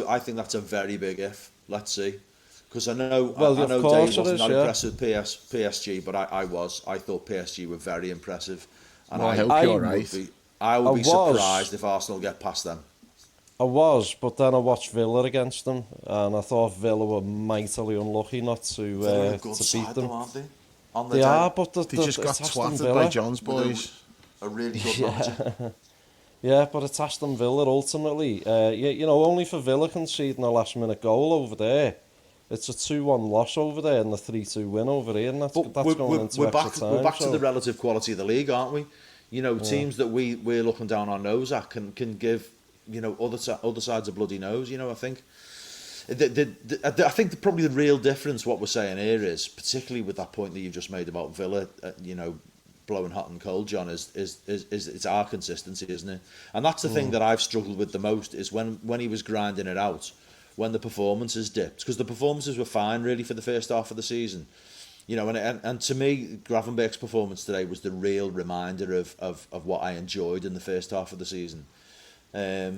I think that's a very big if. Let's see. Because I know Dave wasn't that impressed with PSG, but I was. I thought PSG were very impressive. And I hope you're right. I would be surprised if Arsenal get past them. I was, but then I watched Villa against them, and I thought Villa were mightily unlucky not to beat them. Though, aren't they? They are, but they just got twatted by John's boys. A really good manager. Yeah, but it's Aston Villa ultimately. Only for Villa conceding a last-minute goal over there. It's a 2-1 loss over there and a 3-2 win over here, and that's going into extra time. We're back to the relative quality of the league, aren't we? Teams that we're looking down our nose at can give other sides a bloody nose. I think. I think probably the real difference, what we're saying here, is particularly with that point that you've just made about Villa, blowing hot and cold, John, is it's our consistency, isn't it? And that's the thing that I've struggled with the most, is when he was grinding it out, when the performances dipped, because the performances were fine really for the first half of the season, and to me, Gravenberch's performance today was the real reminder of what I enjoyed in the first half of the season. There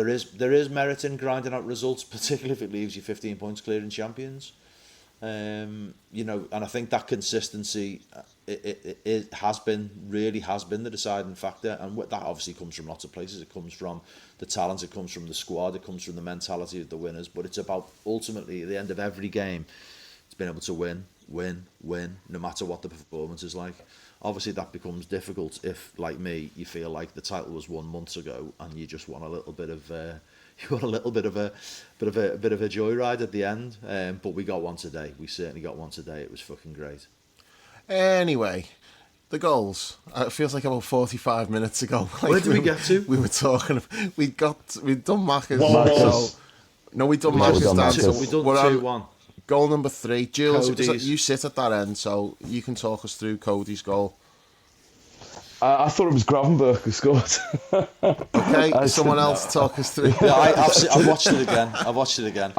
is merit in grinding out results, particularly if it leaves you 15 points clear in champions. And I think that consistency it has been the deciding factor, and that obviously comes from lots of places. It comes from the talent, it comes from the squad, it comes from the mentality of the winners, but it's about ultimately at the end of every game, it's been able to win, no matter what the performance is like. Obviously that becomes difficult if, like me, you feel like the title was won months ago and you just want a little bit of a joyride at the end. But we got one today. We certainly got one today. It was fucking great. Anyway, the goals. It feels like about 45 minutes ago. Where did we get to? We were talking. We'd done Macca's. We'd done Macca's. We'd done 2-1. Goal number 3. Jules, you sit at that end, so you can talk us through Cody's goal. I thought it was Gravenberch who scored. Okay, someone else talk us through. Yeah, I've watched it again.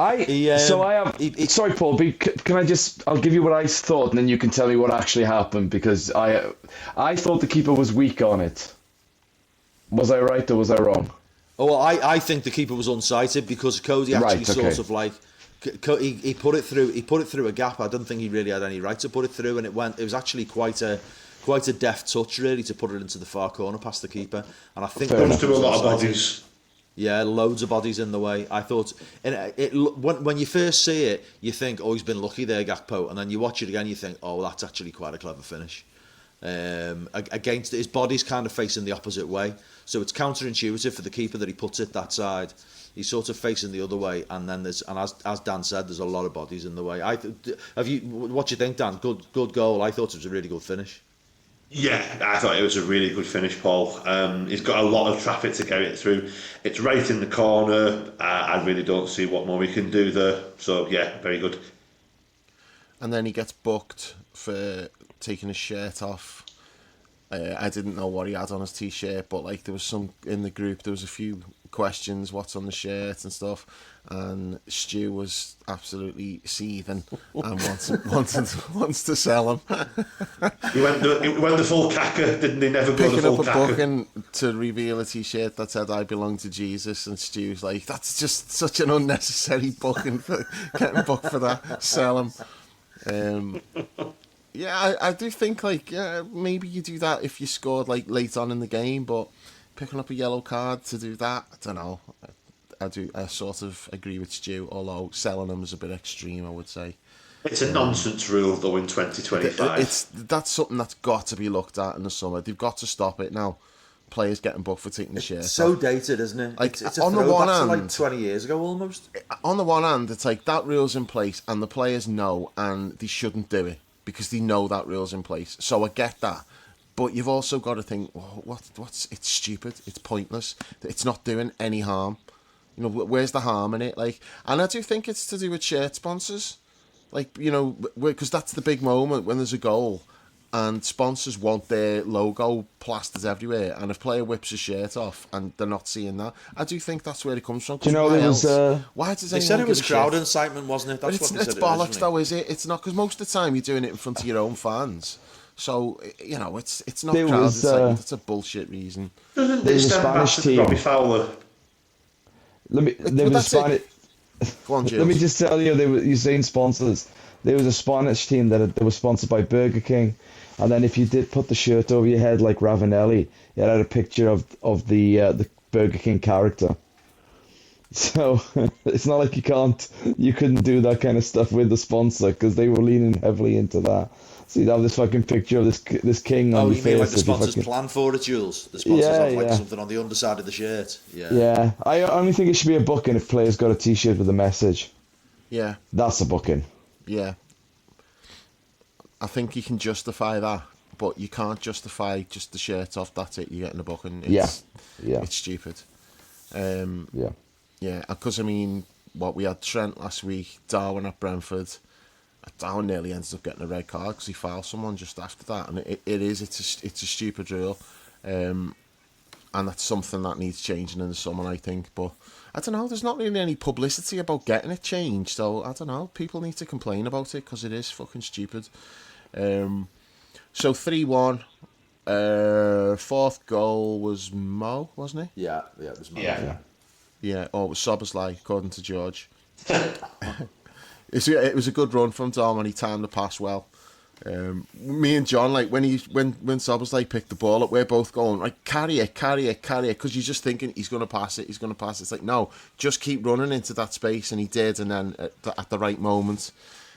Sorry, Paul. Can I just? I'll give you what I thought, and then you can tell me what actually happened, because I thought the keeper was weak on it. Was I right or was I wrong? Oh, well, I think the keeper was unsighted because Cody actually sort of like he put it through a gap. I don't think he really had any right to put it through, and it was actually quite a deft touch really to put it into the far corner past the keeper. And I think there was a lot of bodies. Yeah, loads of bodies in the way. I thought, and when you first see it, you think, oh, he's been lucky there, Gakpo, and then you watch it again, you think, oh, that's actually quite a clever finish. Against his body's kind of facing the opposite way, so it's counterintuitive for the keeper that he puts it that side. He's sort of facing the other way, and then as Dan said, there's a lot of bodies in the way. What do you think, Dan? Good goal. I thought it was a really good finish. Yeah, I thought it was a really good finish, Paul. He's got a lot of traffic to get it through. It's right in the corner. I really don't see what more we can do there. So, yeah, very good. And then he gets booked for taking his shirt off. I didn't know what he had on his t-shirt, but like there was some in the group. There was a few questions, what's on the shirt and stuff. And Stu was absolutely seething and wants to sell him. He went the full cacker, didn't he? Never go the full cacker. Picking up a booking to reveal a t-shirt that said "I belong to Jesus," and Stu's like, "That's just such an unnecessary booking for getting booked for that. Sell him." Yeah, I do think like maybe you do that if you scored like late on in the game, but picking up a yellow card to do that, I don't know. I sort of agree with Stu, although selling them is a bit extreme, I would say. It's a nonsense rule, though, in 2025. That's something that's got to be looked at in the summer. They've got to stop it now. Players getting booked for taking the shirt. It's so dated, isn't it? Like, it's a on the one hand, to like 20 years ago almost. On the one hand, it's like that rule's in place and the players know and they shouldn't do it because they know that rule's in place. So I get that. But you've also got to think, it's stupid, it's pointless, it's not doing any harm. You know, where's the harm in it? Like, and I do think it's to do with shirt sponsors. Like, you know, because that's the big moment when there's a goal and sponsors want their logo plastered everywhere. And if a player whips his shirt off and they're not seeing that, I do think that's where it comes from. Do you know, there was... Why does they said it was crowd incitement, wasn't it? That's what it's bollocks, though, is it? It's not, because most of the time you're doing it in front of your own fans. So, you know, it's not crowd incitement. It's a bullshit reason. Doesn't it stand back to Robbie Fowler? Let me just tell you, you're saying sponsors. There was a Spanish team that was sponsored by Burger King, and then if you did put the shirt over your head like Ravanelli, it had a picture of the Burger King character. So it's not like you couldn't do that kind of stuff with the sponsor because they were leaning heavily into that. So you'd have this fucking picture of this king on your face. Oh, you mean like the sponsors plan for it, Jules? The sponsors have like something on the underside of the shirt. Yeah. I only think it should be a booking if players got a t-shirt with a message. Yeah. That's a booking. Yeah. I think you can justify that, but you can't justify just the shirt off, that's it, you're getting a booking. It's stupid. Yeah, because I mean, we had Trent last week, Darwin at Brentford. Darwin nearly ends up getting a red card because he fouled someone just after that, and it's a stupid rule, and that's something that needs changing in the summer, I think. But I don't know, there's not really any publicity about getting it changed, so I don't know, people need to complain about it because it is fucking stupid. So 3-1, fourth goal was Mo, wasn't it? Yeah, it was Mo. Yeah, or it was Soboslai, according to George. It was a good run from Dom and he timed the pass well. Me and John, like when Soboslai picked the ball up, we're both going like carry it, because you're just thinking he's going to pass it. It's like, no, just keep running into that space, and he did, and then at the right moment,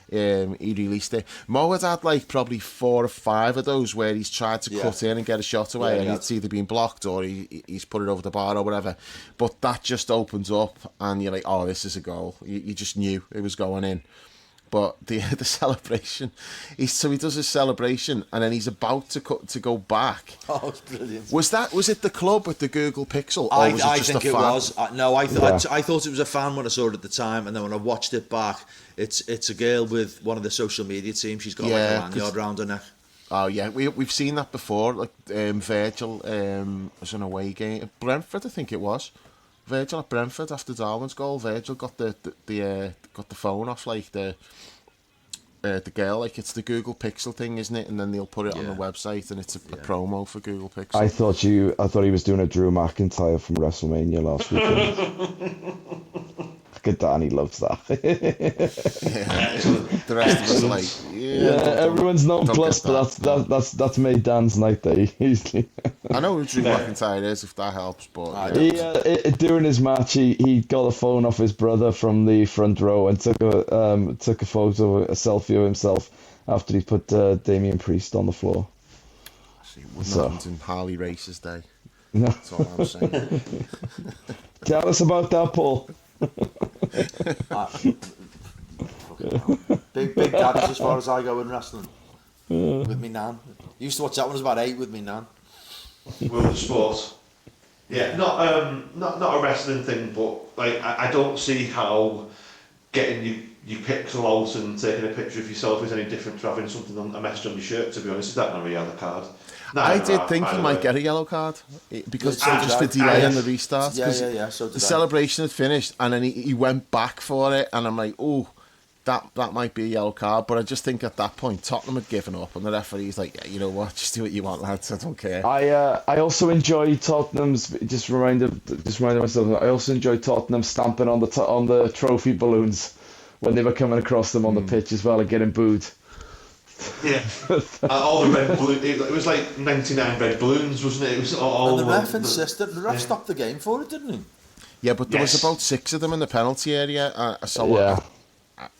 he released it. Mo had like probably 4 or 5 of those where he's tried to cut in and get a shot away, and it's either been blocked or he's put it over the bar or whatever. But that just opens up, and you're like, oh, this is a goal. You just knew it was going in. But the celebration, he does his celebration, and then he's about to go back. Oh, it's brilliant. Was it the club with the Google Pixel, or was it just a fan? It was. I thought it was a fan when I saw it at the time, and then when I watched it back, it's a girl with one of the social media teams. She's got like a lanyard around her neck. Oh yeah, we've seen that before. Like Virgil was an away game at Brentford, I think it was. Virgil at Brentford after Darwin's goal. Virgil got the phone off like the girl, like it's the Google Pixel thing, isn't it? And then they'll put it on the website, and it's a promo for Google Pixel. I thought he was doing a Drew McIntyre from WrestleMania last weekend. Good, Danny loves that. The rest of us are like, everyone's nonplussed, but that's made Dan's night there easily. I know who Drew McIntyre is, if that helps, but during his match, he got a phone off his brother from the front row and took a selfie of himself after he put Damien Priest on the floor. What happens in Harley Races Day? No. That's all I'm saying. Tell us about that, Paul. Big daddies as far as I go in wrestling. With me nan. Used to watch that when I was about 8 with me nan. World of sport. Yeah, not a wrestling thing, but like I don't see how getting your pixel out and taking a picture of yourself is any different to having something a message on your shirt. To be honest, is that not a yellow card? I did think he might get a yellow card because just for delaying the restart. Yeah. So the celebration had finished, and then he went back for it, and I'm like, oh, that might be a yellow card. But I just think at that point Tottenham had given up, and the referee's like, yeah, you know what, just do what you want, lads. I don't care. I also enjoy Tottenham's. Just reminded myself. I also enjoy Tottenham stamping on the trophy balloons when they were coming across them on the pitch as well and getting booed. Yeah, all the red balloons. It was like 99 red balloons, wasn't it? It was all. And the ref insisted. The ref stopped the game for it, didn't he? Yeah, but there was about 6 of them in the penalty area. I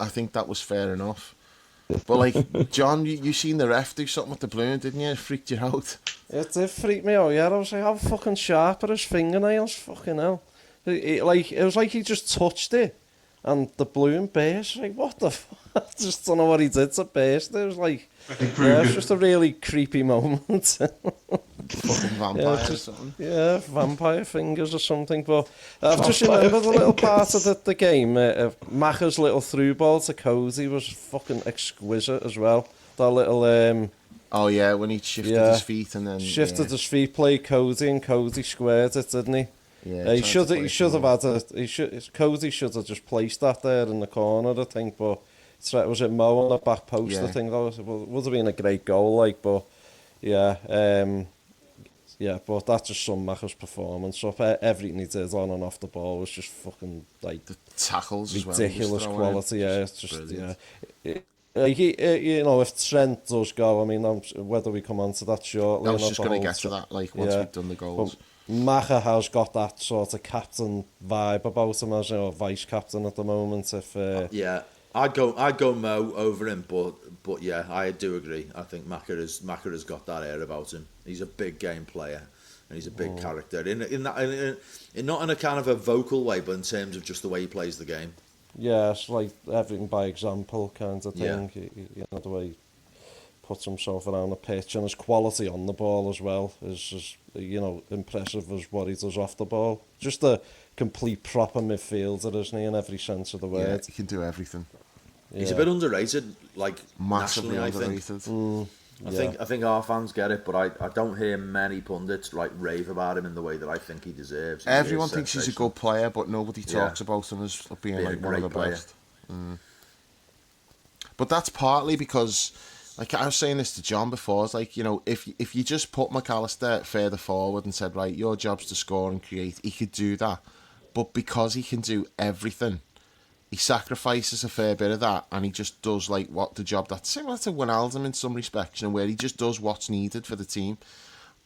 think that was fair enough. But like, John, you seen the ref do something with the balloon, didn't you? It freaked you out. It did freak me out. Yeah, I was like, how fucking sharp are his fingernails? Fucking hell! It was like he just touched it, and the balloon burst. Like, what the fuck? I just don't know what he did to burst. It was like, it's just a really creepy moment. Fucking vampire or something. Yeah, vampire fingers or something. But I've just remembered the little part of the game. Macher's little through ball to Cozy was fucking exquisite as well. That little... oh yeah, when he shifted his feet and then... Shifted his feet, played Cozy, and Cozy squared it, didn't he? Yeah, he should have had Cozy should have just placed that there in the corner, I think, but... Was it Mo on the back post? I think that would have been a great goal, like, but but that's just some Macher's performance. So everything he did on and off the ball was just fucking like the tackles, ridiculous quality. Yeah, it's just brilliant. You know, if Trent does go, I mean, whether we come on to that shortly. I was just going to get to that, like once we've done the goals. But Macher has got that sort of captain vibe about him, as or vice captain at the moment. I'd go Mo over him, but yeah, I do agree. I think Macher has got that air about him. He's a big game player, and he's a big character. In not in a kind of a vocal way, but in terms of just the way he plays the game. Yeah, it's like everything by example kind of thing. You know, the way he puts himself around the pitch, and his quality on the ball as well is as impressive as what he does off the ball. Just a complete proper midfielder, isn't he, in every sense of the word? Yeah, he can do everything. He's a bit underrated, like massively nationally, underrated. I think our fans get it, but I don't hear many pundits like rave about him in the way that I think he deserves. Everyone thinks he's a good player, but nobody talks about him as being like one of the best. But that's partly because, like I was saying this to John before, it's like, if you just put McAllister further forward and said, right, your job's to score and create, he could do that. But because he can do everything, he sacrifices a fair bit of that, and he just does like what the job that's similar to Wijnaldum in some respects, where he just does what's needed for the team.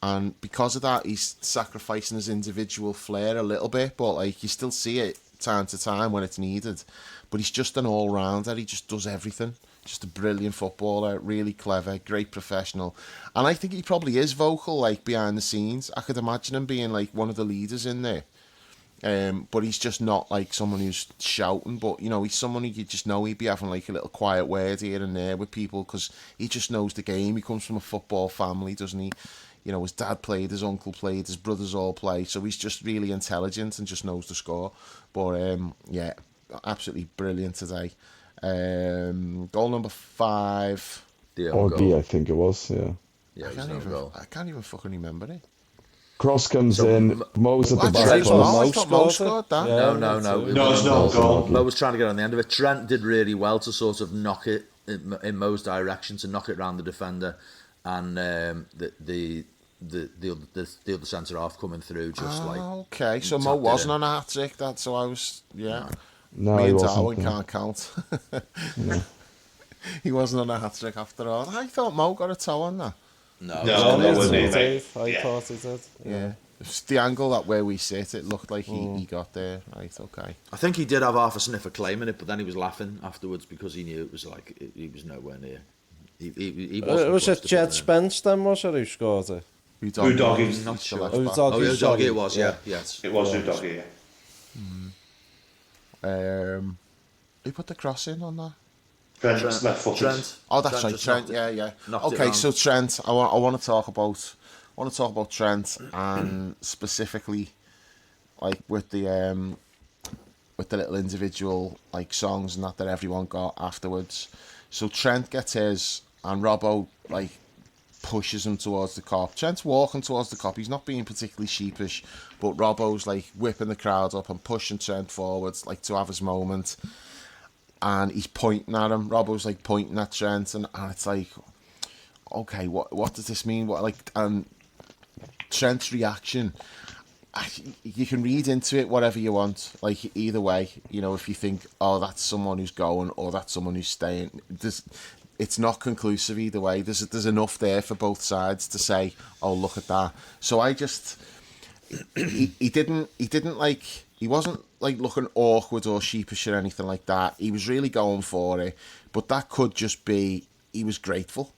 And because of that, he's sacrificing his individual flair a little bit, but like you still see it time to time when it's needed. But he's just an all-rounder. He just does everything. Just a brilliant footballer, really clever, great professional. And I think he probably is vocal, like behind the scenes. I could imagine him being like one of the leaders in there. But he's just not like someone who's shouting, but he's someone who you just know he'd be having like a little quiet word here and there with people, because he just knows the game. He comes from a football family, doesn't he? His dad played, his uncle played, his brothers all play, so he's just really intelligent and just knows the score. But absolutely brilliant today. Goal number 5. The own Orgy, goal. I think it was. Yeah. Yeah, it was an own goal. I can't even fucking remember it. Cross comes in. Mo's at the Actually, back it's post. Mo. I thought Mo scored that. Yeah, No. No, it's not a goal. Mo was trying to get on the end of it. Trent did really well to sort of knock it in Mo's direction, to knock it round the defender, and the other centre half coming through just Okay, so Mo wasn't on a hat trick. That's so I was No, Me he and wasn't. Darwin No. can't count. He wasn't on a hat trick after all. I thought Mo got a toe on that. No, I wasn't it, mate? Dave, I Yeah. thought he did. Yeah. It's the angle that where we sit, it looked like he got there. Right, okay. I think he did have half a sniff of claiming it, but then he was laughing afterwards because he knew it was like he was nowhere near. He Was it Jed Spence then, was it, who scored it? Udogi. Not sure. Udogi, It was, yeah. Yes. It was Udogi, yeah. Who put the cross in on that? Trent left footed. Trent. Oh, that's Trent right, just Trent. knocked Yeah. it- knocked it Okay, round. so Trent, I want to talk about Trent, and specifically, like with the little individual like songs and that everyone got afterwards. So Trent gets his, and Robbo like pushes him towards the cop. Trent's walking towards the cop. He's not being particularly sheepish, but Robbo's like whipping the crowd up and pushing Trent forwards, like to have his moment. And he's pointing at him. Robbo's like pointing at Trent, and it's like, okay, what does this mean? What Trent's reaction? You can read into it whatever you want. Like either way, you know, if you think, oh, that's someone who's going, or that's someone who's staying. It's not conclusive either way. There's enough there for both sides to say, oh, look at that. So I just, he didn't like. He wasn't like looking awkward or sheepish or anything like that. He was really going for it. But that could just be he was grateful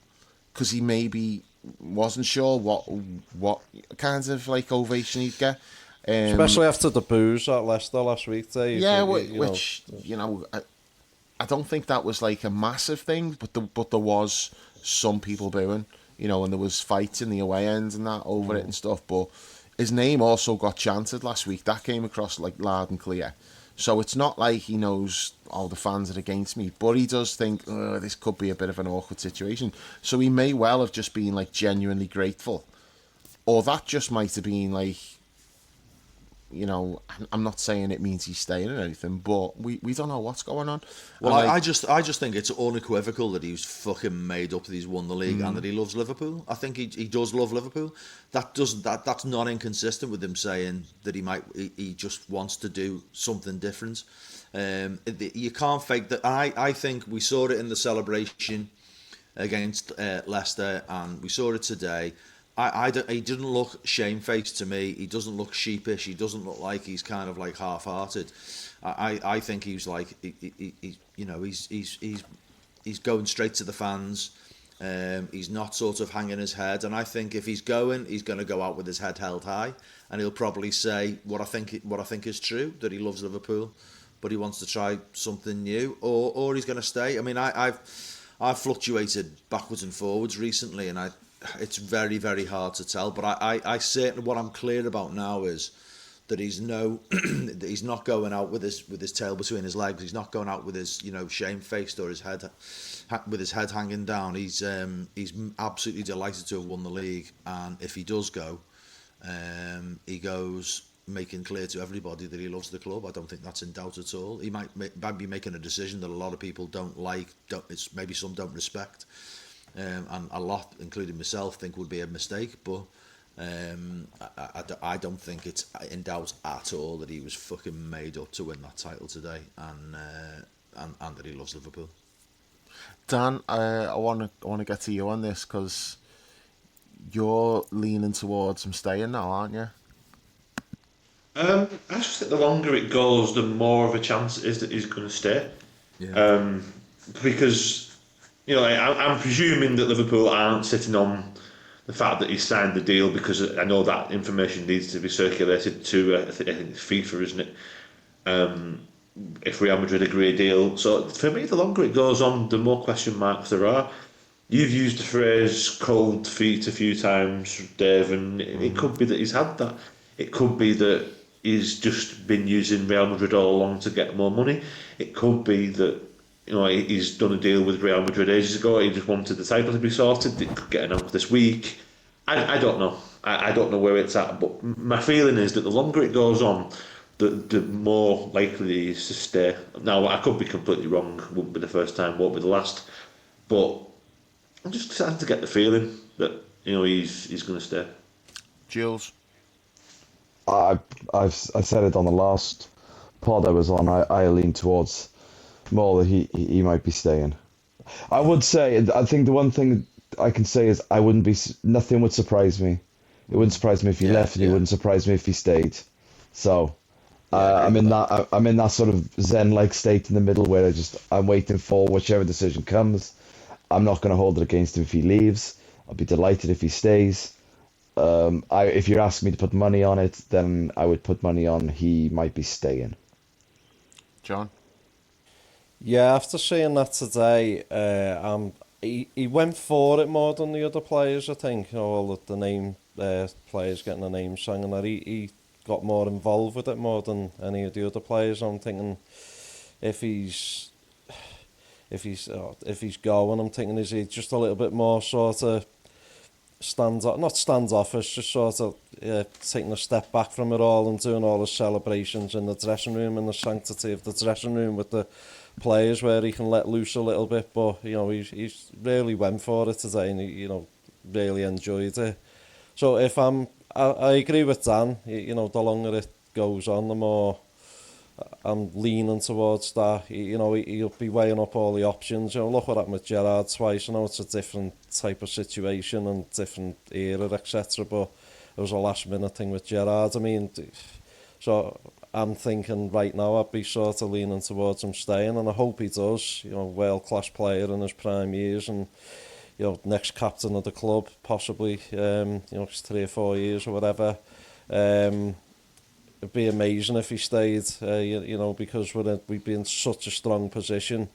because he maybe wasn't sure what kinds of like ovation he'd get. Especially after the boos at Leicester last week, Dave. Yeah, I don't think that was like a massive thing, but there was some people booing, you know, and there was fights in the away end and that over it and stuff. But his name also got chanted last week. That came across like loud and clear. So it's not like he knows all the fans are against me, but he does think this could be a bit of an awkward situation. So he may well have just been like genuinely grateful, or that just might have been like, you know, I'm not saying it means he's staying or anything, but we don't know what's going on. Well, And, I just think it's unequivocal that he's fucking made up that he's won the league and that he loves Liverpool. I think he does love Liverpool. That's not inconsistent with him saying that he just wants to do something different. You can't fake that. I think we saw it in the celebration against Leicester, and we saw it today. He didn't look shamefaced to me. He doesn't look sheepish. He doesn't look like he's kind of like half-hearted. I think he's like he's going straight to the fans. He's not sort of hanging his head. And I think if he's going to go out with his head held high, and he'll probably say what I think is true, that he loves Liverpool, but he wants to try something new, or he's going to stay. I mean, I've fluctuated backwards and forwards recently, and it's very, very hard to tell, but I certainly, what I'm clear about now is that that he's not going out with his tail between his legs. He's not going out with his shamefaced or his head with his head hanging down. He's absolutely delighted to have won the league, and if he does go, he goes making clear to everybody that he loves the club. I don't think that's in doubt at all. He might be making a decision that a lot of people don't like. Maybe some don't respect. And a lot, including myself, think would be a mistake, but I don't think it's in doubt at all that he was fucking made up to win that title today, and that he loves Liverpool. Dan, I want to get to you on this because you're leaning towards him staying now, aren't you? I just think the longer it goes, the more of a chance it is that he's going to stay. Yeah. Because, you know, I'm presuming that Liverpool aren't sitting on the fact that he signed the deal, because I know that information needs to be circulated to I think it's FIFA, isn't it? If Real Madrid agree a deal. So for me, the longer it goes on, the more question marks there are. You've used the phrase cold feet a few times, Dave, and it could be that he's had that. It could be that he's just been using Real Madrid all along to get more money. It could be that he's done a deal with Real Madrid ages ago. He just wanted the title to be sorted. It could get announced this week. I don't know. I don't know where it's at, but my feeling is that the longer it goes on, the more likely he is to stay. Now, I could be completely wrong. Won't be the first time, won't be the last. But I'm just starting to get the feeling that he's going to stay. Jules? I said it on the last pod I was on. I lean towards more that he might be staying. I would say, I think the one thing I can say is nothing would surprise me. It wouldn't surprise me if he left, and it wouldn't surprise me if he stayed. So I'm in that sort of zen-like state in the middle where I'm waiting for whichever decision comes. I'm not going to hold it against him if he leaves. I'll be delighted if he stays. If you're asking me to put money on it, then I would put money on he might be staying. John? Yeah, after seeing that today, he went for it more than the other players, I think. All of the name players getting a name sang, and that he got more involved with it more than any of the other players. I'm thinking if he's going, I'm thinking is he just a little bit more sort of standoffish, just sort of taking a step back from it all and doing all the celebrations in the dressing room and the sanctity of the dressing room with the players where he can let loose a little bit. But he's really went for it today, and he really enjoyed it. So I agree with Dan. The longer it goes on, the more I'm leaning towards that. He'll be weighing up all the options. Look what happened with Gerrard twice. I know it's a different type of situation and different era, etc. But it was a last minute thing with Gerrard. So I'm thinking right now I'd be sort of leaning towards him staying, and I hope he does. World class player in his prime years, and next captain of the club, possibly. 3 or 4 years or whatever. It'd be amazing if he stayed, because we'd be in such a strong position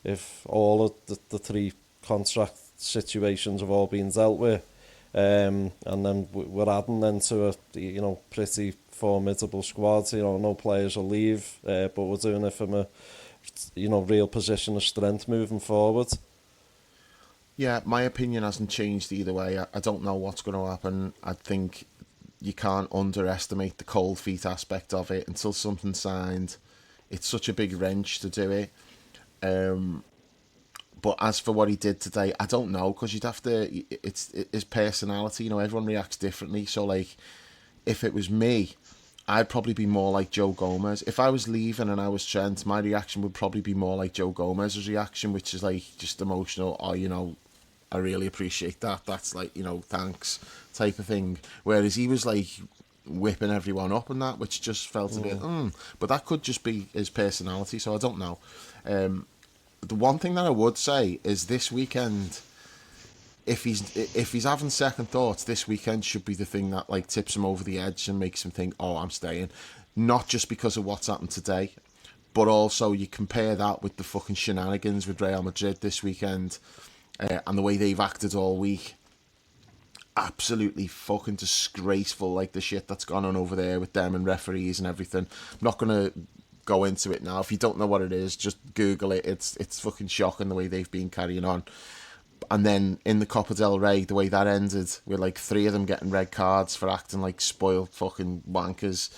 if all of the 3 contract situations have all been dealt with. And then we're adding then to a pretty formidable squad. No players will leave, but we're doing it from a real position of strength moving forward. Yeah, my opinion hasn't changed either way. I don't know what's going to happen. I think you can't underestimate the cold feet aspect of it until something's signed. It's such a big wrench to do it. But as for what he did today, I don't know, because you'd have to... It's his personality, everyone reacts differently. So, like, if it was me, I'd probably be more like Joe Gomez. If I was leaving and I was Trent, my reaction would probably be more like Joe Gomez's reaction, which is, like, just emotional. I really appreciate that. That's like, thanks type of thing. Whereas he was like whipping everyone up and that, which just felt a bit, But that could just be his personality, so I don't know. The one thing that I would say is this weekend, if he's having second thoughts, this weekend should be the thing that like tips him over the edge and makes him think, oh, I'm staying. Not just because of what's happened today, but also you compare that with the fucking shenanigans with Real Madrid this weekend. And the way they've acted all week, absolutely fucking disgraceful, like the shit that's gone on over there with them and referees and everything. I'm not going to go into it now. If you don't know what it is, just Google it. It's fucking shocking the way they've been carrying on. And then in the Copa del Rey, the way that ended, with like 3 of them getting red cards for acting like spoiled fucking wankers.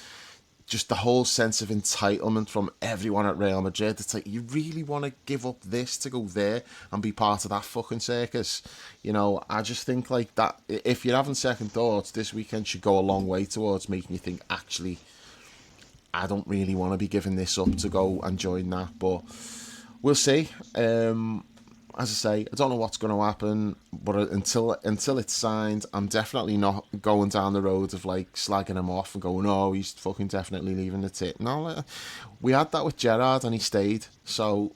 Just the whole sense of entitlement from everyone at Real Madrid. It's like, you really want to give up this to go there and be part of that fucking circus? I just think like that, if you're having second thoughts, this weekend should go a long way towards making you think, actually, I don't really want to be giving this up to go and join that. But we'll see. As I say, I don't know what's going to happen, but until it's signed, I'm definitely not going down the road of like slagging him off and going, oh, he's fucking definitely leaving the tip. No, we had that with Gerrard and he stayed, so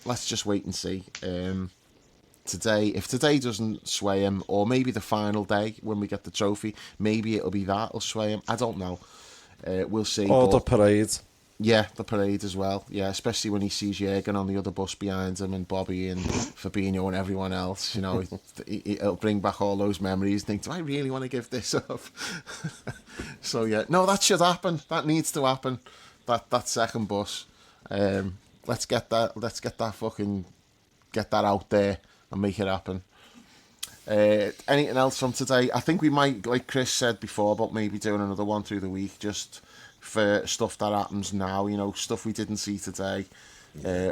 let's just wait and see. If today doesn't sway him, or maybe the final day when we get the trophy, maybe it'll be that'll sway him. I don't know. We'll see. Or the parade. Yeah, the parade as well. Yeah, especially when he sees Jürgen on the other bus behind him and Bobby and Fabinho and everyone else. It'll bring back all those memories. Think, do I really want to give this up? So yeah, no, that should happen. That needs to happen. That second bus. let's get that out there and make it happen. Anything else from today? I think we might, like Chris said before, about maybe doing another one through the week, just for stuff that happens now, stuff we didn't see today,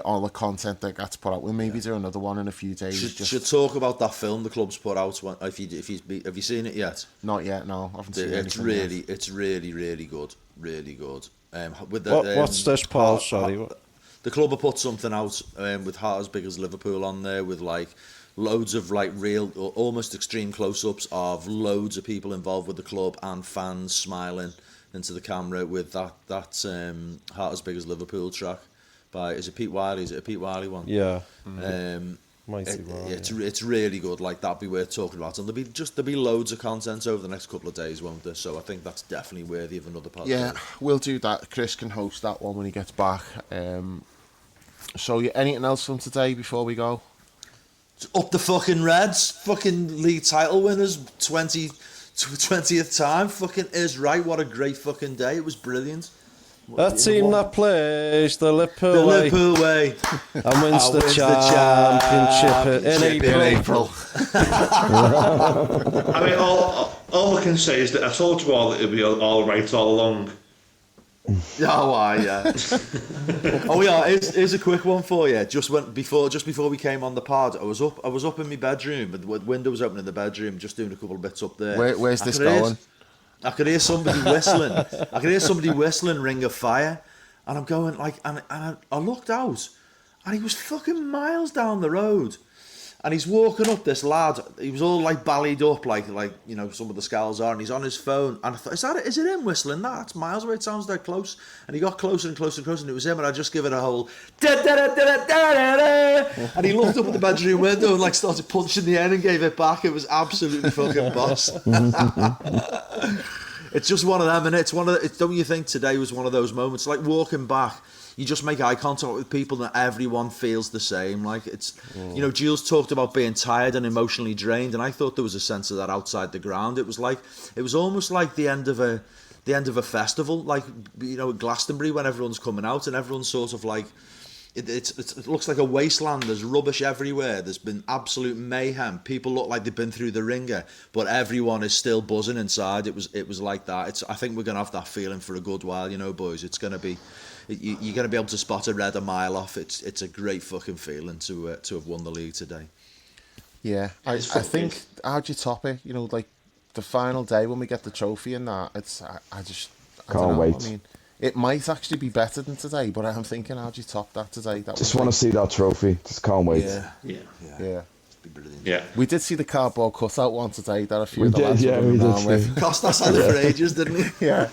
all the content that gets put out. We'll maybe do another one in a few days. Should talk about that film the club's put out. Have you seen it yet? Not yet, no. I haven't seen it. It's really good. Really good. What's this, Paul? Sorry. The club have put something out with Heart as Big as Liverpool on there, with like loads of like real, almost extreme close-ups of loads of people involved with the club and fans smiling into the camera with that Heart as Big as Liverpool track by, is it Pete Wiley? Is it a Pete Wiley one? Yeah. It's really good. Like, that'd be worth talking about, and there'll be loads of content over the next couple of days, won't there? So I think that's definitely worthy of another podcast. Yeah, we'll do that. Chris can host that one when he gets back. So anything else from today before we go? Up the fucking Reds, fucking league title winners, 20th time. Fucking is right. What a great fucking day. It was brilliant. A team that plays the Liverpool way and wins the championship in April. I mean, all I can say is that I told you all that it'd be all right all along. Yeah. Oh yeah, here's a quick one for you. Just before we came on the pod, I was up in my bedroom, with windows open in the bedroom, just doing a couple of bits up there. Where's this going? I could hear somebody whistling. Ring of Fire, and I'm going like, and I looked out, and he was fucking miles down the road, and he's walking up. This lad, he was all like ballied up, like some of the scowls are, and he's on his phone. And I thought, is it him whistling? That's miles away. It sounds dead close. And he got closer and closer and closer, and it was him. And I just give it a whole and he looked up at the bedroom window and like started punching the air and gave it back. It was absolutely fucking boss. It's just one of them, and don't you think today was one of those moments? Like walking back, you just make eye contact with people and everyone feels the same. Like it's, Jules talked about being tired and emotionally drained, and I thought there was a sense of that outside the ground. It was almost like the end of a festival, like at Glastonbury when everyone's coming out and everyone's sort of like, it looks like a wasteland. There's rubbish everywhere. There's been absolute mayhem. People look like they've been through the ringer, but everyone is still buzzing inside. It was like that. I think we're gonna have that feeling for a good while, boys. It's gonna be, you're gonna be able to spot a red a mile off. It's a great fucking feeling to have won the league today. Yeah, I think, how'd you top it? Like the final day when we get the trophy and that. I can't wait. I mean, it might actually be better than today, but I'm thinking, how'd you top that today? Just want to see that trophy. Just can't wait. Yeah. It'd be brilliant. Yeah. We did see the cardboard cutout one today that a few of the lads were we running did. with. Cost us out for ages, didn't he? Yeah.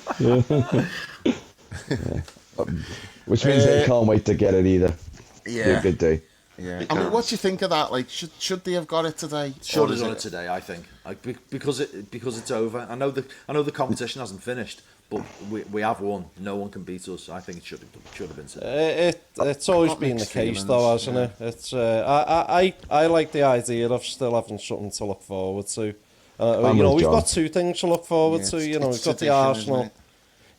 Which means they can't wait to get it either. Yeah. Be a good day. Yeah. I mean, what do you think of that? Like, should they have got it today? Should have done it today, I think. Because it's over. I know the competition hasn't finished, but we have won. No one can beat us. I think it should have been today. It's always been the case, though, hasn't it? It's I like the idea of still having something to look forward to. We've got two things to look forward to. We've got the Arsenal.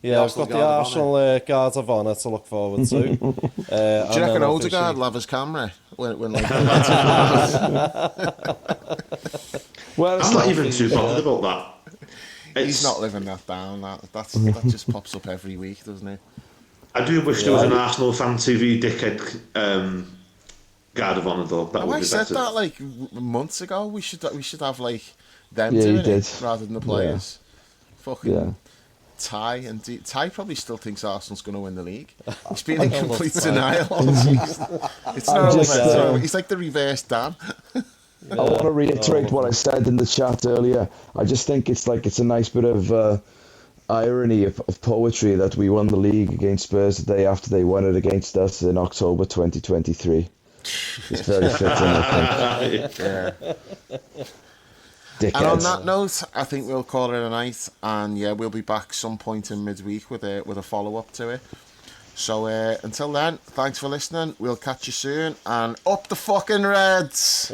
Yeah, we've got the Arsenal Guard of Honour to look forward to. Do you reckon Odegaard will have his camera when like? Well, I'm not even too bothered about that. He's not living that down. That just pops up every week, doesn't it? I do wish there was an Arsenal Fan TV dickhead Guard of Honour though. That would I be said better. that like months ago. We should have like them doing it rather than the players. Fucking Ty Ty probably still thinks Arsenal's going to win the league. He's been in complete denial. It's not he's like the reverse Dan. I want to reiterate what I said in the chat earlier. I just think it's a nice bit of irony of poetry that we won the league against Spurs the day after they won it against us in October 2023. It's very fitting, I think. Yeah. Dickheads. And on that note, I think we'll call it a night. And yeah, we'll be back some point in midweek with a follow-up to it. So until then, thanks for listening. We'll catch you soon. And up the fucking Reds!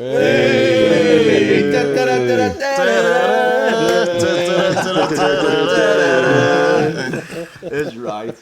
It's right.